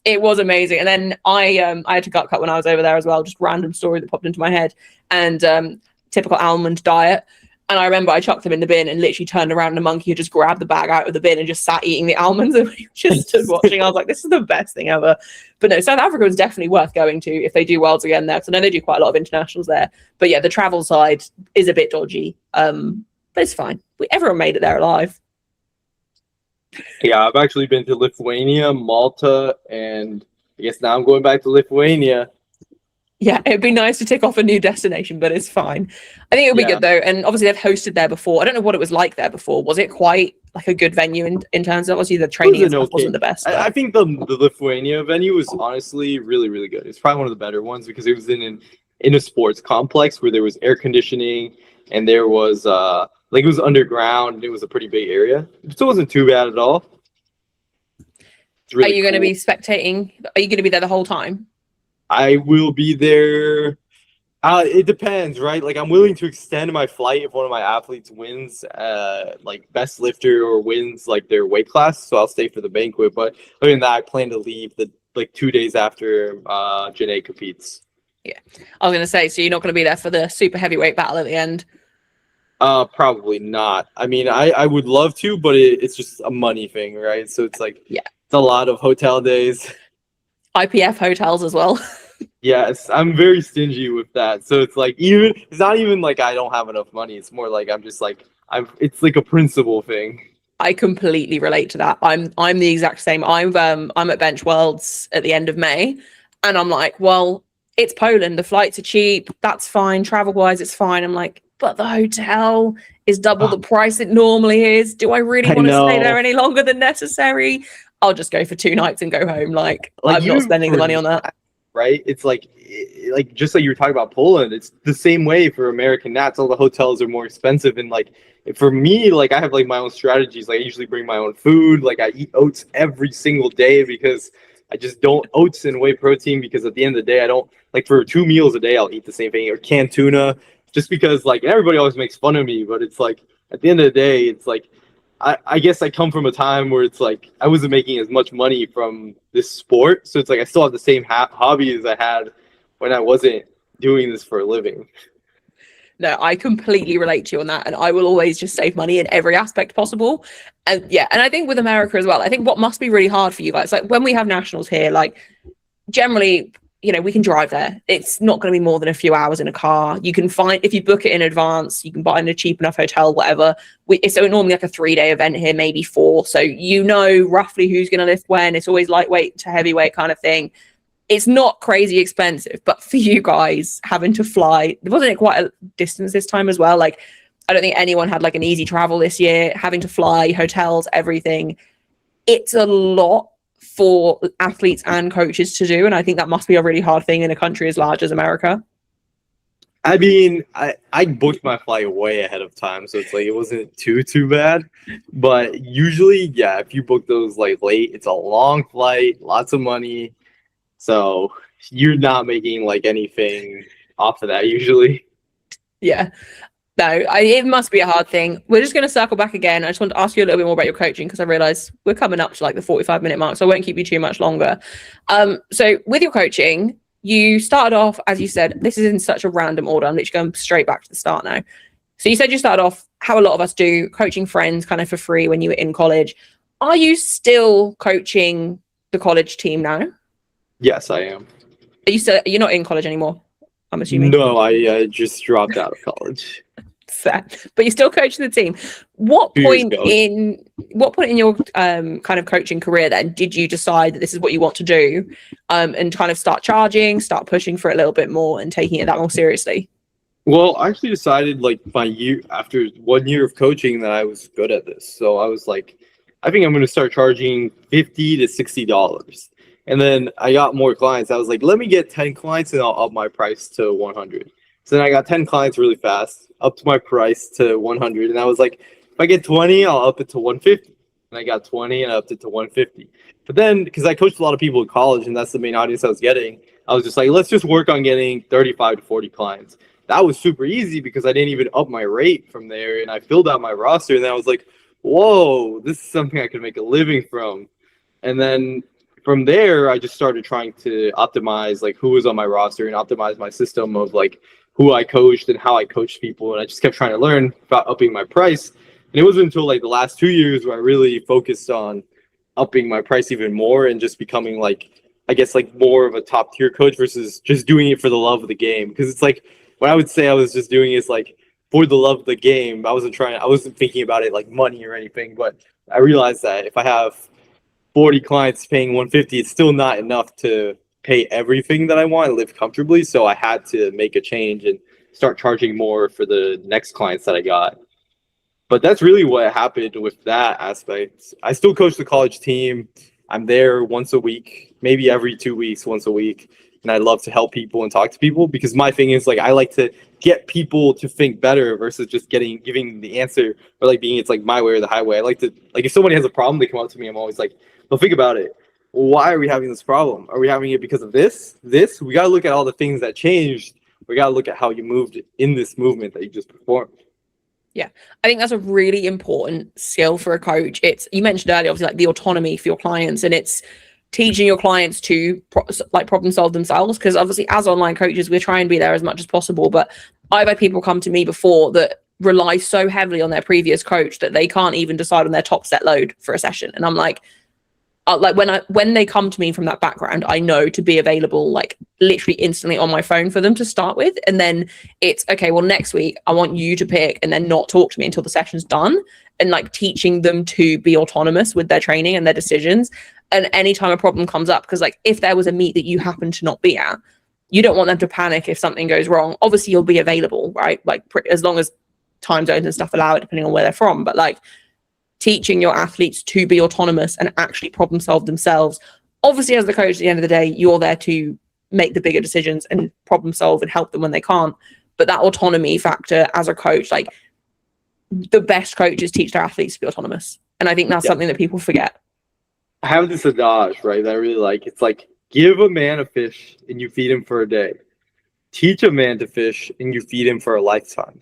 It was amazing. And then I had a gut cut when I was over there as well, just random story that popped into my head. And typical almond diet. And I remember I chucked them in the bin and literally turned around, and the monkey had just grabbed the bag out of the bin and just sat eating the almonds, and we just stood watching. I was like, this is the best thing ever. But no, South Africa is definitely worth going to if they do Worlds again there, because I know they do quite a lot of internationals there. But yeah, the travel side is a bit dodgy, but it's fine. Everyone made it there alive. Yeah, I've actually been to Lithuania, Malta, and I guess now I'm going back to Lithuania. Yeah, it'd be nice to tick off a new destination, but it's fine. I think it'll be Yeah, good though. And obviously they've hosted there before. I don't know what it was like there before. Was it quite like a good venue in terms of obviously the it was training and an stuff okay. wasn't the best, I but think the Lithuania venue was honestly really really good. It's probably one of the better ones because it was in a sports complex where there was air conditioning and there was like it was underground and it was a pretty big area. So it wasn't too bad at all. It's are really you going to cool. be spectating? Are you going to be there the whole time? I will be there. It depends, right? Like I'm willing to extend my flight if one of my athletes wins, like best lifter or wins like their weight class. So I'll stay for the banquet. But other than that, I plan to leave the like 2 days after Janae competes. Yeah. I was going to say, so you're not going to be there for the super heavyweight battle at the end. Probably not. I mean, I would love to, but it's just a money thing, right? So it's like Yeah. it's a lot of hotel days. IPF hotels as well. Yes, I'm very stingy with that. So it's like even it's not even like I don't have enough money. It's more like I'm just like it's like a principle thing. I completely relate to that. I'm the exact same. I'm at Bench Worlds at the end of May, and I'm like, well, it's Poland. The flights are cheap. That's fine. Travel wise, it's fine. I'm like, but the hotel is double the price it normally is. Do I really I want to stay there know. any longer than necessary? I'll just go for 2 nights and go home. Like Like I'm not even spending the for money on that. that, right? It's like just like you were talking about Poland, it's the same way for American Nats. All the hotels are more expensive, and like for me, like I have like my own strategies. Like I usually bring my own food. Like I eat oats every single day because I just don't oats and whey protein because at the end of the day, I don't like for 2 meals a day I'll eat the same thing or canned tuna just because like everybody always makes fun of me, but it's like at the end of the day, it's like I guess I come from a time where it's like I wasn't making as much money from this sport, so it's like I still have the same hobby as I had when I wasn't doing this for a living. No, I completely relate to you on that. And I will always just save money in every aspect possible. And yeah, and I think with America as well, I think what must be really hard for you guys, like when we have nationals here, like generally, we can drive there. It's not going to be more than a few hours in a car. You can find, if you book it in advance, you can buy in a cheap enough hotel, whatever. It's so normally like a 3-day event here, maybe 4. So roughly who's going to lift when. It's always lightweight to heavyweight kind of thing. It's not crazy expensive, but for you guys having to fly, wasn't it quite a distance this time as well? Like, I don't think anyone had like an easy travel this year, having to fly, hotels, everything. It's a lot for athletes and coaches to do. And I think that must be a really hard thing in a country as large as America. I mean, I booked my flight way ahead of time, so it's like it wasn't too bad. But usually, yeah, if you book those like late, it's a long flight, lots of money. So you're not making like anything off of that usually. Yeah. No, it must be a hard thing. We're just going to circle back again. I just want to ask you a little bit more about your coaching because I realize we're coming up to like the 45-minute mark, so I won't keep you too much longer. So with your coaching, you started off, as you said, this is in such a random order. I'm literally going straight back to the start now. So you said you started off how a lot of us do, coaching friends kind of for free when you were in college. Are you still coaching the college team now? Yes, I am. You're not in college anymore, I'm assuming? No, I just dropped out of college. Fair. But you're still coaching the team. What 2 years point ago. in your kind of coaching career then did you decide that this is what you want to do, and kind of start pushing for it a little bit more and taking it that more seriously? Well, I actually decided like my year after 1 year of coaching that I was good at this. So I was like, I think I'm going to start charging $50 to $60. And then I got more clients. I was like, let me get 10 clients and I'll up my price to 100. So then I got 10 clients really fast, upped my price to 100. And I was like, if I get 20, I'll up it to 150. And I got 20 and I upped it to 150. But then, because I coached a lot of people in college and that's the main audience I was getting, I was just like, let's just work on getting 35 to 40 clients. That was super easy because I didn't even up my rate from there. And I filled out my roster. And then I was like, whoa, this is something I could make a living from. And then from there, I just started trying to optimize like who was on my roster and optimize my system of like who I coached and how I coached people. And I just kept trying to learn about upping my price. And it wasn't until like the last 2 years where I really focused on upping my price even more and just becoming like, I guess like more of a top tier coach versus just doing it for the love of the game. Because it's like what I would say I was just doing is like for the love of the game. I wasn't thinking about it like money or anything, but I realized that if I have 40 clients paying 150, it's still not enough to pay everything that I want and live comfortably. So I had to make a change and start charging more for the next clients that I got. But that's really what happened with that aspect. I still coach the college team. I'm there once a week, maybe every 2 weeks, once a week. And I love to help people and talk to people because my thing is like I like to get people to think better versus just giving the answer or like being it's like my way or the highway. I like to like if somebody has a problem, they come up to me. I'm always like, well, think about it. Why are we having this problem? Are we having it because of this? This? We got to look at all the things that changed. We got to look at how you moved in this movement that you just performed. Yeah, I think that's a really important skill for a coach. It's, you mentioned earlier, obviously, like the autonomy for your clients, and it's teaching your clients to problem solve themselves. Because obviously, as online coaches, we try and be there as much as possible. But I've had people come to me before that rely so heavily on their previous coach that they can't even decide on their top set load for a session. And I'm like when they come to me from that background, I know to be available like literally instantly on my phone for them to start with. And then it's okay, well, next week I want you to pick and then not talk to me until the session's done, and like teaching them to be autonomous with their training and their decisions. And anytime a problem comes up, because like if there was a meet that you happen to not be at, you don't want them to panic if something goes wrong. Obviously you'll be available, right? Like as long as time zones and stuff allow it, depending on where they're from. But like teaching your athletes to be autonomous and actually problem solve themselves. Obviously, as the coach, at the end of the day, you're there to make the bigger decisions and problem solve and help them when they can't. But that autonomy factor as a coach, like the best coaches teach their athletes to be autonomous. And I think that's something that people forget. I have this adage, right, that I really like. It's like, give a man a fish and you feed him for a day. Teach a man to fish and you feed him for a lifetime.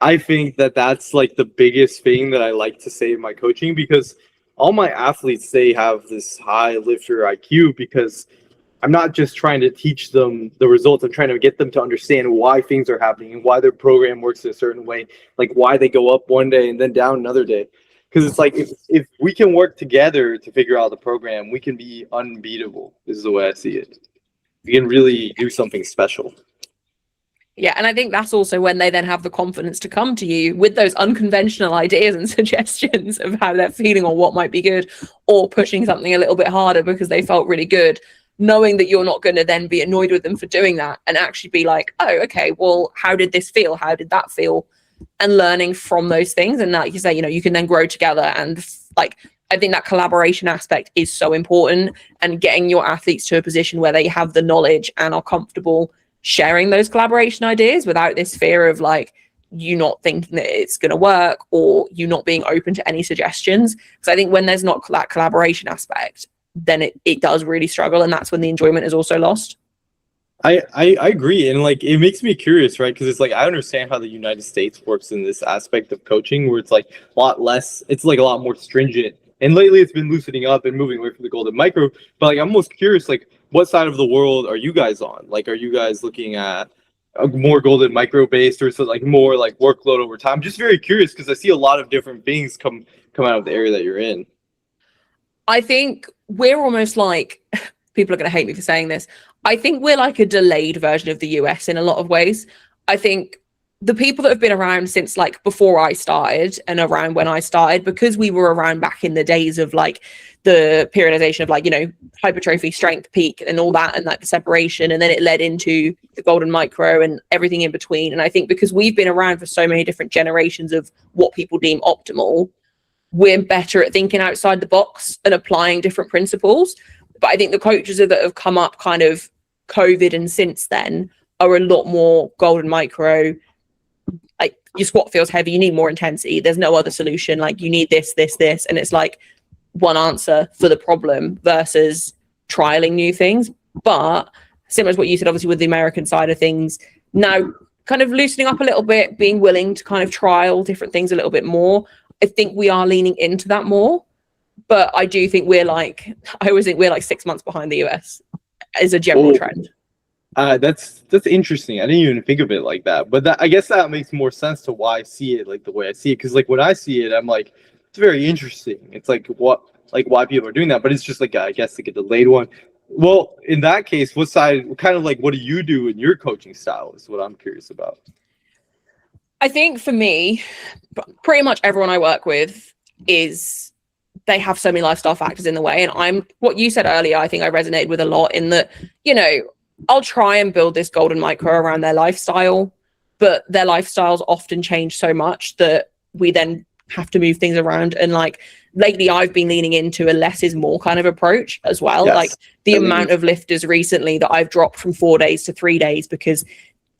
I think that that's like the biggest thing that I like to say in my coaching because all my athletes, they have this high lifter IQ because I'm not just trying to teach them the results. I'm trying to get them to understand why things are happening and why their program works a certain way, like why they go up one day and then down another day. Because it's like if we can work together to figure out the program, we can be unbeatable. This is the way I see it. We can really do something special. Yeah, and I think that's also when they then have the confidence to come to you with those unconventional ideas and suggestions of how they're feeling or what might be good, or pushing something a little bit harder because they felt really good, knowing that you're not going to then be annoyed with them for doing that and actually be like, oh, okay, well, how did this feel? How did that feel? And learning from those things. And like you say, you can then grow together. And like, I think that collaboration aspect is so important, and getting your athletes to a position where they have the knowledge and are comfortable sharing those collaboration ideas without this fear of like you not thinking that it's going to work or you not being open to any suggestions. Because I think when there's not that collaboration aspect, then it does really struggle, and that's when the enjoyment is also lost. I agree, and like it makes me curious, right? Because it's like I understand how the United States works in this aspect of coaching, where it's like a lot less, it's like a lot more stringent. And lately, it's been loosening up and moving away from the golden micro. But like, I'm most curious, like, what side of the world are you guys on? Like, are you guys looking at a more golden micro based, or so like more like workload over time? Just very curious because I see a lot of different things come out of the area that you're in. I think we're almost like, people are going to hate me for saying this, I think we're like a delayed version of the US in a lot of ways. I think the people that have been around since like before I started and around when I started, because we were around back in the days of like the periodization of like, hypertrophy, strength, peak and all that, and like the separation, and then it led into the golden micro and everything in between. And I think because we've been around for so many different generations of what people deem optimal, we're better at thinking outside the box and applying different principles. But I think the coaches that have come up kind of COVID and since then are a lot more golden micro. Like your squat feels heavy, you need more intensity. There's no other solution. Like you need this, this, this. And it's like one answer for the problem versus trialing new things. But similar to what you said, obviously with the American side of things, now kind of loosening up a little bit, being willing to kind of trial different things a little bit more. I think we are leaning into that more. But I do think I always think we're like 6 months behind the US as a general trend. That's interesting. I didn't even think of it like that. But I guess that makes more sense to why I see it like the way I see it. Because like when I see it, I'm like, it's very interesting. It's like why people are doing that. But it's just like I guess like a delayed one. Well, in that case, what do you do in your coaching style is what I'm curious about. I think for me, pretty much everyone I work with is they have so many lifestyle factors in the way. And what you said earlier, I think I resonated with a lot in that, I'll try and build this golden micro around their lifestyle, but their lifestyles often change so much that we then have to move things around. And like lately I've been leaning into a less is more kind of approach as well. Yes, like the amount of lifters recently that I've dropped from 4 days to 3 days, because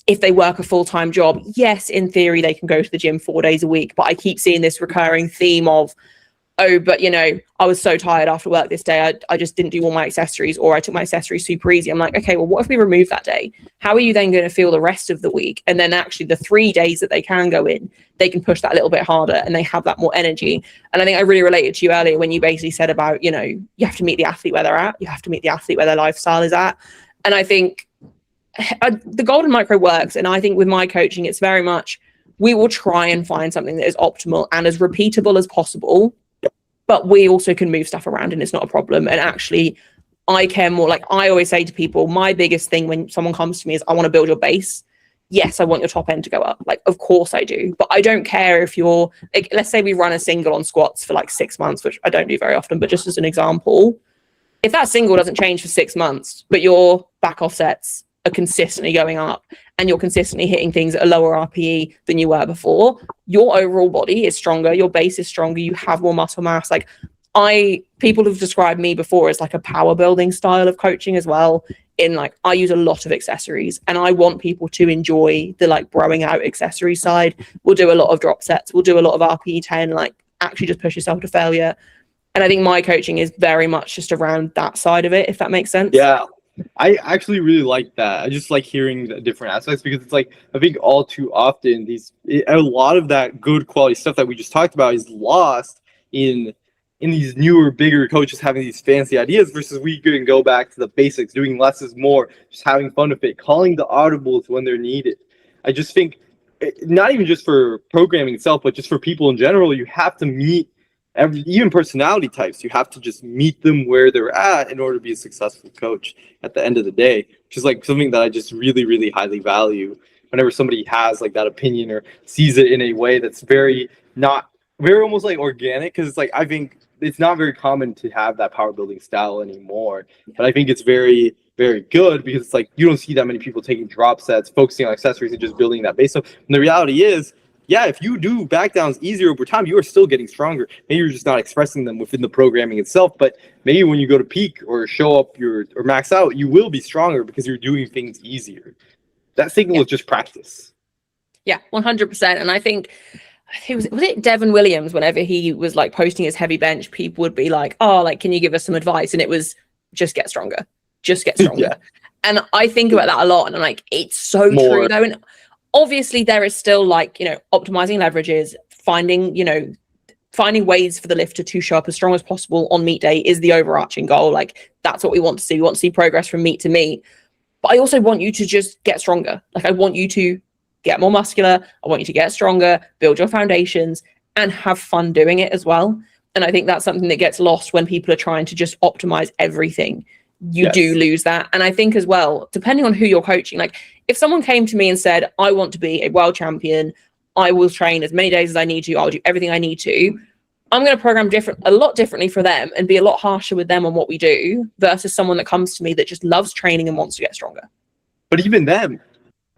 if they work a full-time job, yes, in theory they can go to the gym 4 days a week, but I keep seeing this recurring theme of, oh, but I was so tired after work this day, I just didn't do all my accessories, or I took my accessories super easy. I'm like, okay, well, what if we remove that day? How are you then going to feel the rest of the week? And then actually the 3 days that they can go in, they can push that a little bit harder and they have that more energy. And I think I really related to you earlier when you basically said about, you have to meet the athlete where they're at. You have to meet the athlete where their lifestyle is at. And I think the golden micro works. And I think with my coaching, it's very much, we will try and find something that is optimal and as repeatable as possible. But we also can move stuff around and it's not a problem. And actually, I care more. Like I always say to people, my biggest thing when someone comes to me is, I want to build your base. Yes, I want your top end to go up. Like, of course I do. But I don't care if you're, like, let's say we run a single on squats for like 6 months, which I don't do very often, but just as an example, if that single doesn't change for 6 months, but your back offsets are consistently going up and you're consistently hitting things at a lower RPE than you were before, your overall body is stronger, your base is stronger, you have more muscle mass. Like people have described me before as like a power building style of coaching as well. In like, I use a lot of accessories and I want people to enjoy the like broing out accessory side. We'll do a lot of drop sets. We'll do a lot of RPE 10, like actually just push yourself to failure. And I think my coaching is very much just around that side of it, if that makes sense. Yeah. I actually really like that. I just like hearing the different aspects, because it's like, I think all too often a lot of that good quality stuff that we just talked about is lost in these newer, bigger coaches having these fancy ideas, versus we can go back to the basics, doing less is more, just having fun with it, calling the audibles when they're needed. I just think, not even just for programming itself, but just for people in general, you have to meet even personality types. You have to just meet them where they're at in order to be a successful coach at the end of the day, which is like something that I just really, really highly value whenever somebody has like that opinion or sees it in a way that's very almost like organic. Because it's like, I think it's not very common to have that power building style anymore, but I think it's very, very good, because it's like, you don't see that many people taking drop sets, focusing on accessories and just building that base. So the reality is, yeah, if you do back downs easier over time, you are still getting stronger. Maybe you're just not expressing them within the programming itself, but maybe when you go to peak or show up or max out, you will be stronger because you're doing things easier. That signal is just practice. Yeah, 100%. And I think was it Devin Williams, whenever he was like posting his heavy bench, people would be like, oh, like, can you give us some advice? And it was, just get stronger. Just get stronger. Yeah. And I think about that a lot. And I'm like, it's so true though. And obviously there is still like, optimizing leverages, finding ways for the lifter to show up as strong as possible on meet day is the overarching goal. Like, that's what we want to see. We want to see progress from meet to meet. But I also want you to just get stronger. Like, I want you to get more muscular. I want you to get stronger, build your foundations, and have fun doing it as well. And I think that's something that gets lost when people are trying to just optimize everything. You do lose that. And I think as well, depending on who you're coaching, like if someone came to me and said, I want to be a world champion, I will train as many days as I need to, I'll do everything I need to, I'm going to program a lot differently for them and be a lot harsher with them on what we do, versus someone that comes to me that just loves training and wants to get stronger. But even them,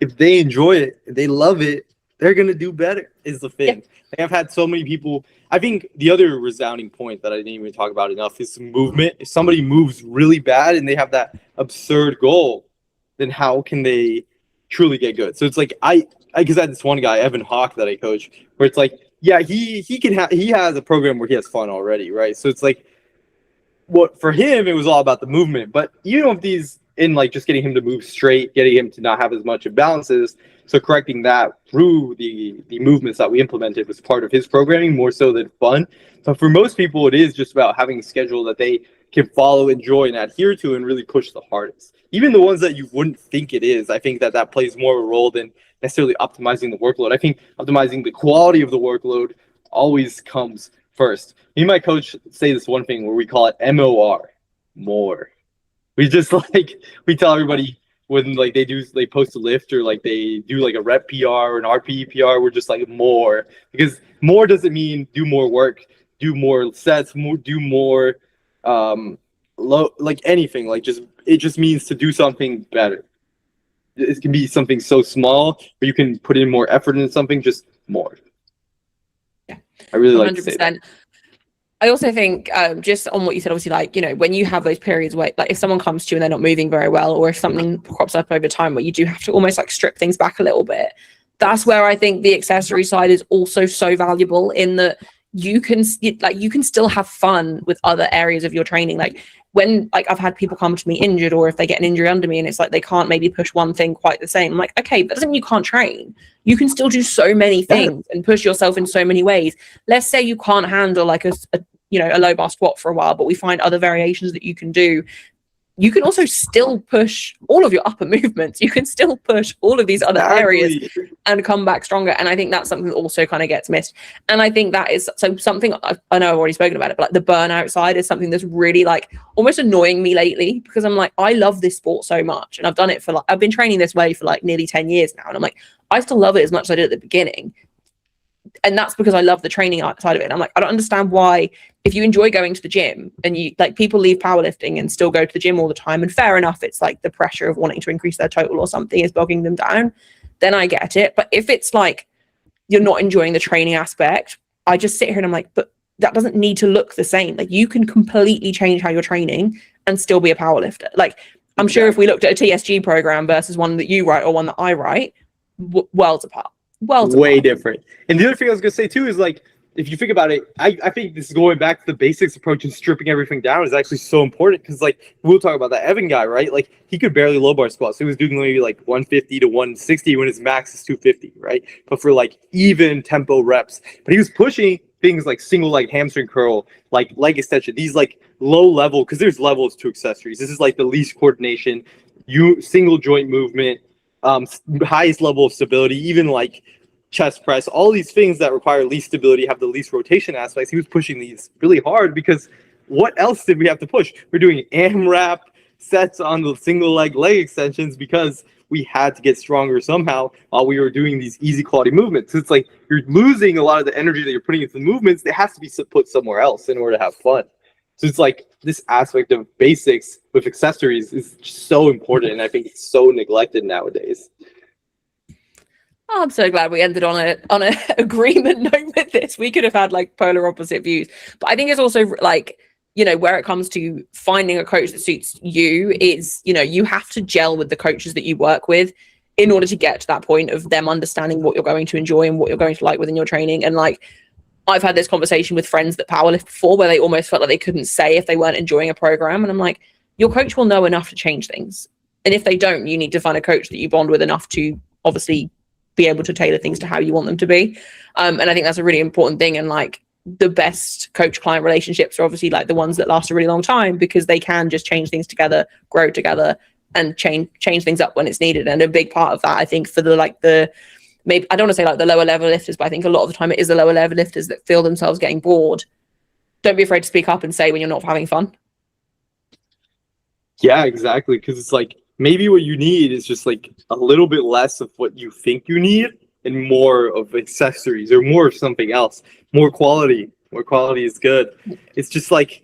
if they enjoy it, they love it, they're going to do better, is the thing. Yeah. I've had so many people. I think the other resounding point that I didn't even talk about enough is movement. If somebody moves really bad and they have that absurd goal, then how can they truly get good? So it's like, I guess I had this one guy, Evan Hawk, that I coach, where it's like, yeah, he has a program where he has fun already, right? So it's like, for him, it was all about the movement. But if these, in like just getting him to move straight, getting him to not have as much imbalances, so correcting that through the movements that we implemented was part of his programming more so than fun. So for most people, it is just about having a schedule that they can follow, enjoy, and adhere to, and really push the hardest. Even the ones that you wouldn't think it is, I think that plays more of a role than necessarily optimizing the workload. I think optimizing the quality of the workload always comes first. Me and my coach say this one thing where we call it MOR, more. We just we tell everybody when like they post a lift or like they do like a rep PR or an RPE PR, we're just like more, because more doesn't mean do more work. do more sets, do more low, like anything. Like just it just means to do something better. It can be something so small, but you can put in more effort into something, just more. Yeah, I really like to say that. 100%. I also think just on what you said, obviously, like, you know, when you have those periods where, like, if someone comes to you and they're not moving very well, or if something crops up over time where you do have to almost like strip things back a little bit, that's where I think the accessory side is also so valuable, in that you can still have fun with other areas of your training. Like when, like, I've had people come to me injured, or if they get an injury under me and it's like they can't maybe push one thing quite the same, I'm like, okay, that doesn't mean you can't train. You can still do so many things and push yourself in so many ways. Let's say you can't handle like a low bar squat for a while, but we find other variations that you can do. You can also still push all of your upper movements. You can still push all of these other areas and come back stronger. And I think that's something that also kind of gets missed. And I think that is something I know I've already spoken about it, but like the burnout side is something that's really like almost annoying me lately, because I'm like, I love this sport so much. And I've done it for like, I've been training this way for like nearly 10 years now. And I'm like, I still love it as much as I did at the beginning. And that's because I love the training side of it. And I'm like, I don't understand why, if you enjoy going to the gym, and you like, people leave powerlifting and still go to the gym all the time, and fair enough, it's like the pressure of wanting to increase their total or something is bogging them down, then I get it. But if it's like you're not enjoying the training aspect, I just sit here and I'm like, but that doesn't need to look the same. Like, you can completely change how you're training and still be a powerlifter. Like, I'm sure if we looked at a TSG program versus one that you write or one that I write, worlds apart. Way different. And the other thing I was gonna say too is, like, if you think about it, I think this is going back to the basics approach and stripping everything down is actually so important, because like we'll talk about that Evan guy, right? Like, he could barely low bar squat, so he was doing maybe like 150 to 160 when his max is 250, right? But for like even tempo reps, but he was pushing things like single leg hamstring curl, like leg extension, these like low level, because there's levels to accessories. This is like the least coordination, single joint movement, highest level of stability, even like chest press, all these things that require least stability, have the least rotation aspects. He was pushing these really hard, because what else did we have to push? We're doing AMRAP sets on the single leg extensions because we had to get stronger somehow while we were doing these easy quality movements. It's like you're losing a lot of the energy that you're putting into the movements. It has to be put somewhere else in order to have fun. So it's like this aspect of basics with accessories is just so important, and I think it's so neglected nowadays. Oh, I'm so glad we ended on a agreement note with this. We could have had like polar opposite views, but I think it's also like, you know, where it comes to finding a coach that suits you is, you know, you have to gel with the coaches that you work with in order to get to that point of them understanding what you're going to enjoy and what you're going to like within your training. And like, I've had this conversation with friends that powerlift before, where they almost felt like they couldn't say if they weren't enjoying a program. And I'm like, your coach will know enough to change things. And if they don't, you need to find a coach that you bond with enough to obviously be able to tailor things to how you want them to be. And I think that's a really important thing. And like, the best coach client relationships are obviously like the ones that last a really long time, because they can just change things together, grow together, and change things up when it's needed. And a big part of that, I think, for the maybe, I don't want to say like the lower level lifters, but I think a lot of the time it is the lower level lifters that feel themselves getting bored. Don't be afraid to speak up and say when you're not having fun. Yeah, exactly. Because it's like, maybe what you need is just like a little bit less of what you think you need and more of accessories, or more of something else. More quality is good. It's just like,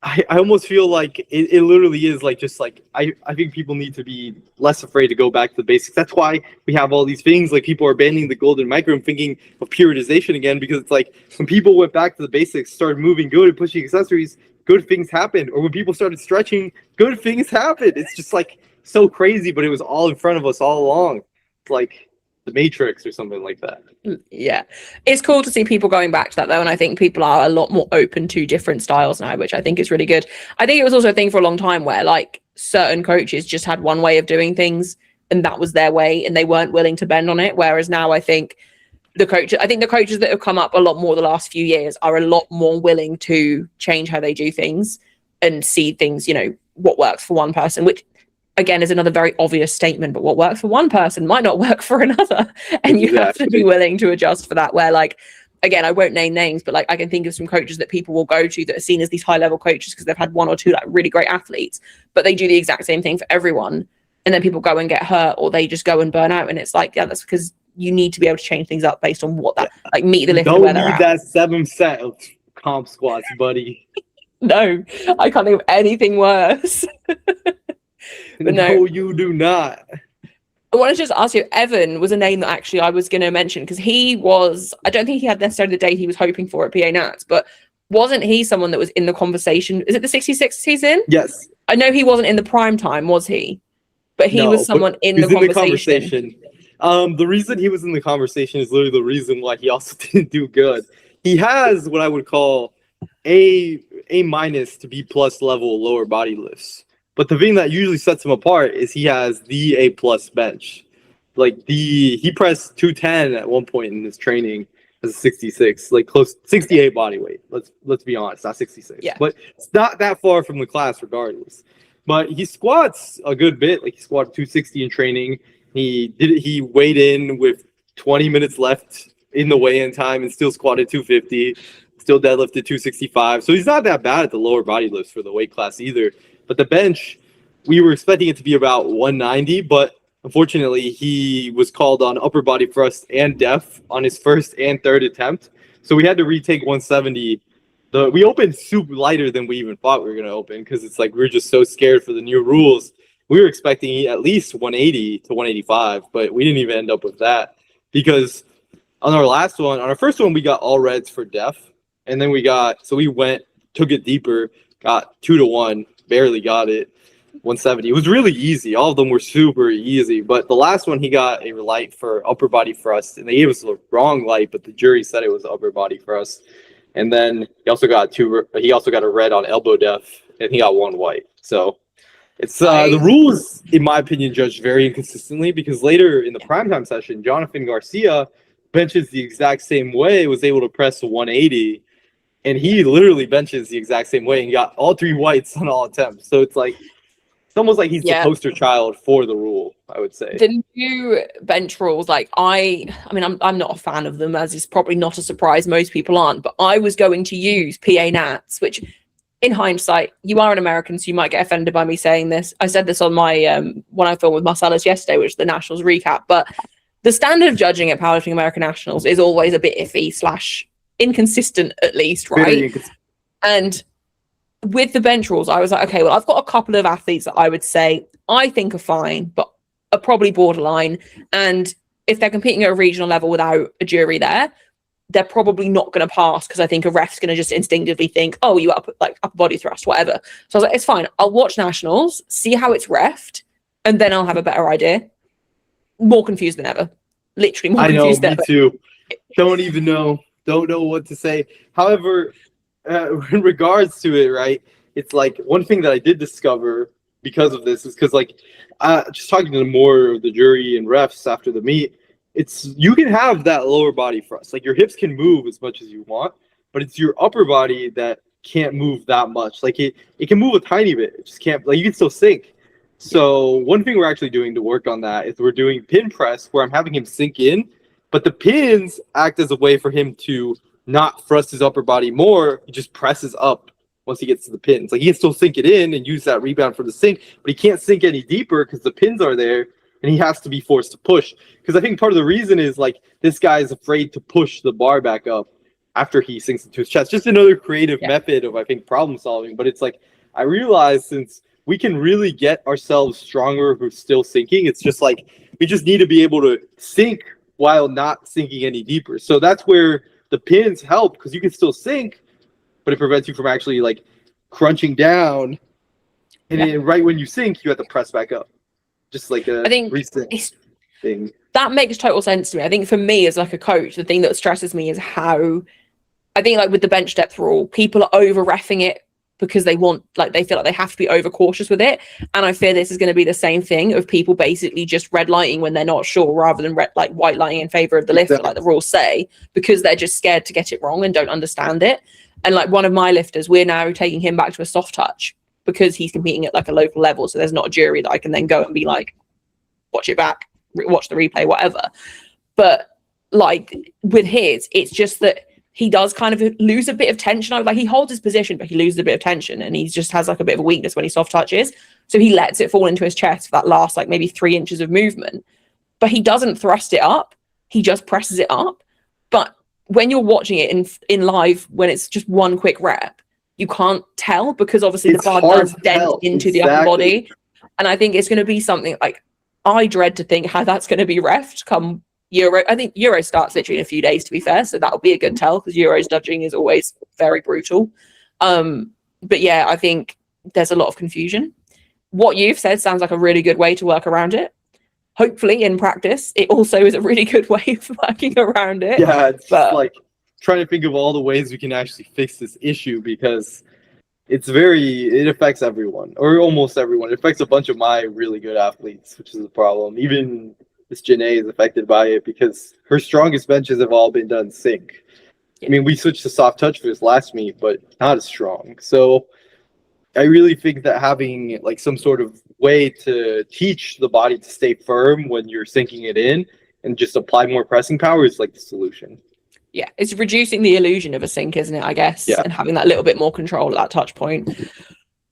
I almost feel like it literally is like, just like, I think people need to be less afraid to go back to the basics. That's why we have all these things, like people are banning the golden micro and thinking of periodization again, because it's like, when people went back to the basics, started moving good and pushing accessories, good things happened. Or when people started stretching, good things happened. It's just like so crazy, but it was all in front of us all along. It's like the Matrix or something like that. Yeah, it's cool to see people going back to that though, and I think people are a lot more open to different styles now, which I think is really good. I think it was also a thing for a long time where like certain coaches just had one way of doing things and that was their way, and they weren't willing to bend on it. Whereas now I think the coaches that have come up a lot more the last few years are a lot more willing to change how they do things and see things, you know, what works for one person, which again is another very obvious statement, but what works for one person might not work for another. And you have to be willing to adjust for that. Where like, again, I won't name names, but like I can think of some coaches that people will go to that are seen as these high level coaches because they've had one or two like really great athletes, but they do the exact same thing for everyone. And then people go and get hurt, or they just go and burn out. And it's like, yeah, that's because you need to be able to change things up based on what that, like, meet the lift where they're at. Don't need that 7 set of comp squats, buddy. No, I can't think of anything worse. But no, You do not. I want to just ask you, Evan was a name that actually I was going to mention because he was, I don't think he had necessarily the day he was hoping for at PA Nats, but wasn't he someone that was in the conversation? Is it the 66 he's in? Yes. I know he wasn't in the prime time, was he? But he was someone in the conversation. The reason he was in the conversation is literally the reason why he also didn't do good. He has what I would call A minus to B plus level lower body lifts. But the thing that usually sets him apart is he has the A plus bench. Like he pressed 210 at one point in his training as a 66, like close 68 body weight. Let's be honest, not 66. Yeah. But it's not that far from the class regardless. But he squats a good bit. Like he squatted 260 in training. He weighed in with 20 minutes left in the weigh-in time and still squatted 250, still deadlifted 265. So he's not that bad at the lower body lifts for the weight class either. But the bench, we were expecting it to be about 190, but unfortunately he was called on upper body thrust and def on his first and third attempt. So we had to retake 170. We opened super lighter than we even thought we were going to open because it's like we were just so scared for the new rules. We were expecting at least 180 to 185, but we didn't even end up with that because on our first one, we got all reds for def. And then we took it deeper, got 2-1, barely got it, 170. It was really easy. All of them were super easy. But the last one, he got a light for upper body thrust. And they gave us the wrong light, but the jury said it was upper body thrust. And then he also got a red on elbow def, and he got 1 white. So it's the rules, in my opinion, judged very inconsistently because later in the primetime session, Jonathan Garcia benches the exact same way, was able to press a 180, and he literally benches the exact same way and got all 3 whites on all attempts. So it's almost like he's the poster child for the rule, I would say. The new bench rules, like I mean, I'm not a fan of them, as is probably not a surprise. Most people aren't, but I was going to use PA Nats, which in hindsight, you are an American, so you might get offended by me saying this. I said this on my when I filmed with Marcellus yesterday, which is the Nationals recap, but the standard of judging at powerlifting American Nationals is always a bit iffy / inconsistent, at least, right? And with the bench rules, I was like, okay, well, I've got a couple of athletes that I would say I think are fine, but are probably borderline. And if they're competing at a regional level without a jury there, they're probably not going to pass because I think a ref's going to just instinctively think, oh, you upper body thrust, whatever. So I was like, it's fine. I'll watch Nationals, see how it's refed, and then I'll have a better idea. More confused than ever. Literally more confused than ever. Me too. Don't even know. Don't know what to say. However, in regards to it, right, it's like one thing that I did discover because of this is because just talking to more of the jury and refs after the meet, you can have that lower body thrust. Like your hips can move as much as you want, but it's your upper body that can't move that much. Like it can move a tiny bit. It just can't, like you can still sink. So one thing we're actually doing to work on that is we're doing pin press where I'm having him sink in, but the pins act as a way for him to not thrust his upper body more. He just presses up once he gets to the pins. Like he can still sink it in and use that rebound for the sink, but he can't sink any deeper because the pins are there and he has to be forced to push. Because I think part of the reason is like this guy is afraid to push the bar back up after he sinks into his chest. Just another creative method of, I think, problem solving. But it's like, I realize since we can really get ourselves stronger if we're still sinking, it's just like, we just need to be able to sink while not sinking any deeper. So that's where the pins help because you can still sink, but it prevents you from actually like crunching down. And then right when you sink, you have to press back up. Just like a recent thing. That makes total sense to me. I think for me as like a coach, the thing that stresses me is how I think like with the bench depth rule, people are over reffing it because they feel like they have to be over cautious with it. And I fear this is going to be the same thing of people basically just red lighting when they're not sure rather than white lighting in favor of the lifter, like the rules say, because they're just scared to get it wrong and don't understand it. And like one of my lifters, we're now taking him back to a soft touch because he's competing at like a local level. So there's not a jury that I can then go and be like, watch it back, watch the replay, whatever. But like with his, it's just that he does kind of lose a bit of tension. Like he holds his position, but he loses a bit of tension and he just has like a bit of a weakness when he soft touches. So he lets it fall into his chest for that last like maybe 3 inches of movement, but he doesn't thrust it up. He just presses it up. But when you're watching it in live, when it's just one quick rep, you can't tell because obviously It's the bar hard does to dent tell. into the upper Exactly. body. And I think it's going to be something like, I dread to think how that's going to be refed come Euro. I think Euro starts literally in a few days, to be fair. So that'll be a good tell because Euro's judging is always very brutal. But yeah, I think there's a lot of confusion. What you've said sounds like a really good way to work around it. Hopefully in practice, it also is a really good way of working around it. Yeah, it's just But like trying to think of all the ways we can actually fix this issue because it affects everyone or almost everyone. It affects a bunch of my really good athletes, which is a problem. Even Miss Janae is affected by it because her strongest benches have all been done sync. I mean, we switched to soft touch for this last meet, but not as strong. So I really think that having like some sort of way to teach the body to stay firm when you're sinking it in and just apply more pressing power is like the solution. yeah, it's reducing the illusion of a sink, isn't it, I guess, Yeah. and having that little bit more control at that touch point.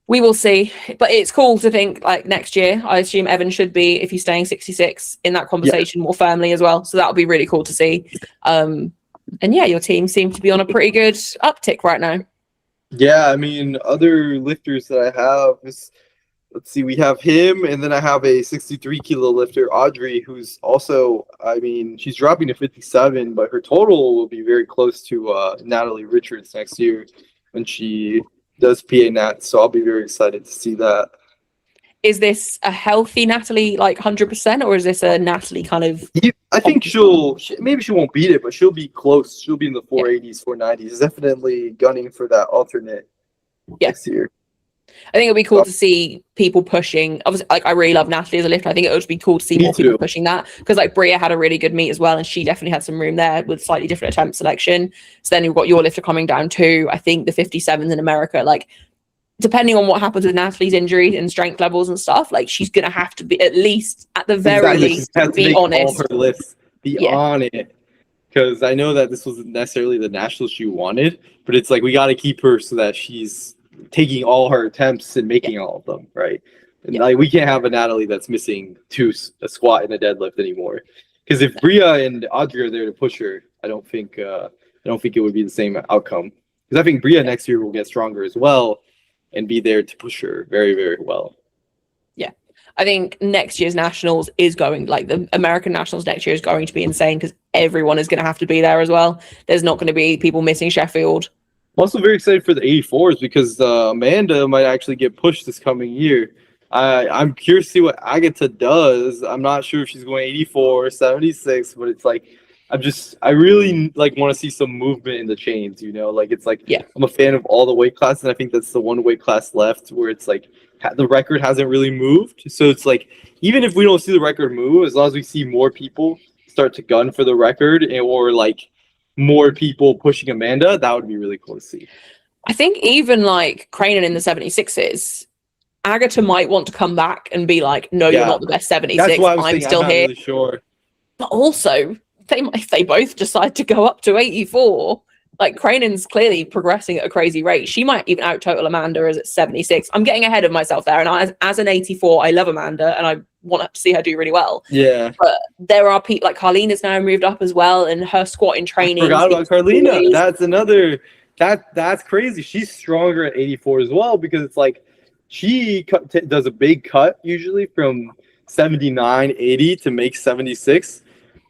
We will see, but it's cool to think like next year, I assume Evan should be, if he's staying 66, in that conversation more firmly as well. So that'll be really cool to see. And yeah, your team seems to be on a pretty good uptick right now. Yeah, I mean, other lifters that I have is, let's see, we have him, and then I have a 63 kilo lifter, Audrey, who's also, I mean, she's dropping to 57, but her total will be very close to Natalie Richards next year when she does PA Nat. So I'll be very excited to see that. Is this a healthy Natalie, like 100%, or is this a Natalie kind of? I think maybe she won't beat it, but she'll be close. She'll be in the 480s, 490s. Definitely gunning for that alternate next year. I think it'll be cool to see people pushing. Obviously, like I really love Natalie as a lifter. I think it would be cool to see more people pushing that because like Bria had a really good meet as well, and she definitely had some room there with slightly different attempt selection. So then you've got your lifter coming down too. I think the 57s in America, like depending on what happens with Natalie's injury and strength levels and stuff, like she's gonna have to be at least at the very least be honest. All her lifts be on it. Because I know that this wasn't necessarily the national she wanted, but it's like we got to keep her so that she's taking all her attempts and making all of them, right? And like we can't have a Natalie that's missing a squat and a deadlift anymore. Because if Bria and Audrey are there to push her, I don't think it would be the same outcome. Because I think Bria next year will get stronger as well and be there to push her very, very well. Yeah. I think next year's nationals is going, like the American nationals next year is going to be insane because everyone is going to have to be there as well. There's not going to be people missing Sheffield. I'm also very excited for the 84s because Amanda might actually get pushed this coming year. I'm curious to see what Agatha does. I'm not sure if she's going 84 or 76, but it's like I really like want to see some movement in the chains, you know? Like it's like I'm a fan of all the weight classes, and I think that's the one weight class left where it's like the record hasn't really moved. So it's like even if we don't see the record move, as long as we see more people start to gun for the record or like more people pushing Amanda, that would be really cool to see. I think even like Cranen in the 76s, Agatha might want to come back and be like, no, you're not the best 76. That's why I'm still here. Really sure. But also, if they both decide to go up to 84, like Cranen's clearly progressing at a crazy rate. She might even out total Amanda as at 76. I'm getting ahead of myself there. And as an 84, I love Amanda and I want to see her do really well. Yeah. But there are people like Carlina's now moved up as well, and her squatting training. I forgot about Carlina. That's another that's crazy. She's stronger at 84 as well because it's like she does a big cut usually from 79, 80 to make 76.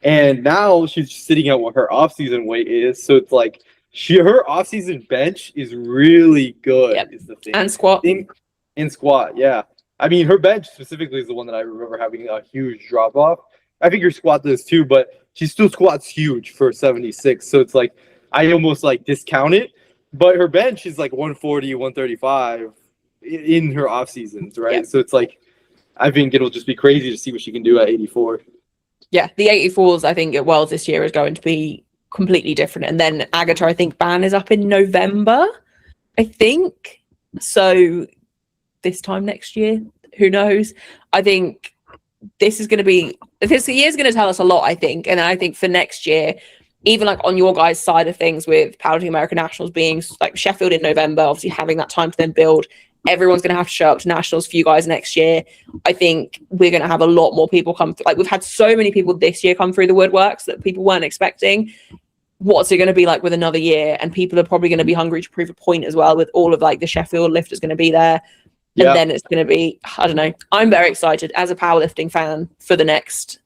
And now she's sitting at what her off-season weight is. So it's like her off-season bench is really good. Yep. Is the thing. And squat. In squat, yeah. I mean, her bench specifically is the one that I remember having a huge drop-off. I think her squat does too, but she still squats huge for 76. So it's like I almost like discount it. But her bench is like 140, 135 in her off-seasons, right? Yep. So it's like I think it'll just be crazy to see what she can do at 84. Yeah, the 84s, I think, at Worlds this year is going to be completely different. And then Agatha, I think, ban is up in November, I think. So this time next year, who knows? I think this year is going to tell us a lot, I think. And I think for next year, even like on your guys' side of things with Powerlifting American Nationals being like Sheffield in November, obviously having that time to then build, everyone's going to have to show up to nationals for you guys next year. I think we're going to have a lot more people come through. Like we've had so many people this year come through the woodworks that people weren't expecting. what's it going to be like with another year? And people are probably going to be hungry to prove a point as well, with all of like the Sheffield lifters going to be there. And Yeah, then it's going to be, I don't know. I'm very excited as a powerlifting fan for the next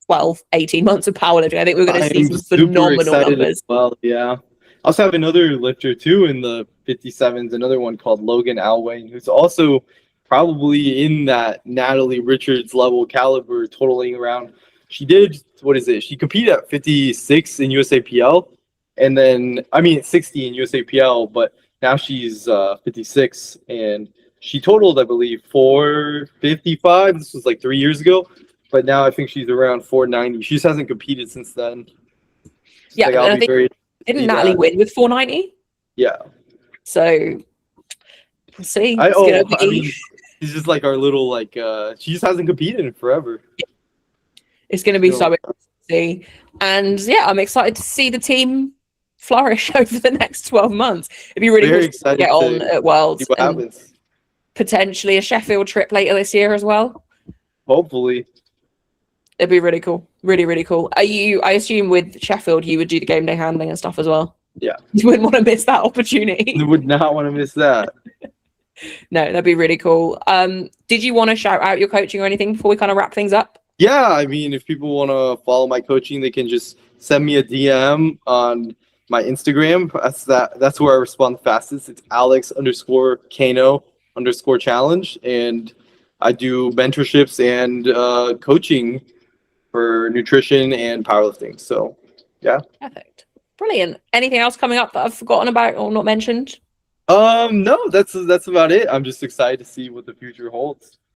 12, 18 months of powerlifting. I think we're going to I see am some super phenomenal excited as numbers. well. Yeah. I also have another lifter too in the 57s, another one called Logan Alwayne, who's also probably in that Natalie Richards level caliber, totaling around. She did, what is it? She competed at 56 in USAPL, and then, I mean, 60 in USAPL, but now she's 56, and she totaled, I believe, 455. This was like 3 years ago, but now I think she's around 490. She just hasn't competed since then. Yeah, Like and I'll I be think very didn't see Natalie that. win with 490? Yeah. So we'll see. I It's gonna oh I be mean she's just like our little like she just hasn't competed in forever. it's gonna It's be been a so long time. interesting to see. And yeah, I'm excited to see the team flourish over the next 12 months. It'd be really cool Very to get excited on to at see Worlds what and happens. potentially a Sheffield trip later this year as well. Hopefully. It'd be really cool. Really, really cool. I assume with Sheffield you would do the game day handling and stuff as well. Yeah. You wouldn't want to miss that I opportunity. would not want to miss that. No, that'd be really cool. Did you want to shout out your coaching or anything before we kind of wrap things up? Yeah, I mean if people want to follow my coaching, they can just send me a DM on my Instagram. That's where I respond fastest. It's Alex_Cano_challenge. And I do mentorships and coaching for nutrition and powerlifting. So, yeah. Perfect. Brilliant. Anything else coming up that I've forgotten about or not mentioned? No, that's about it. I'm just excited to see what the future holds.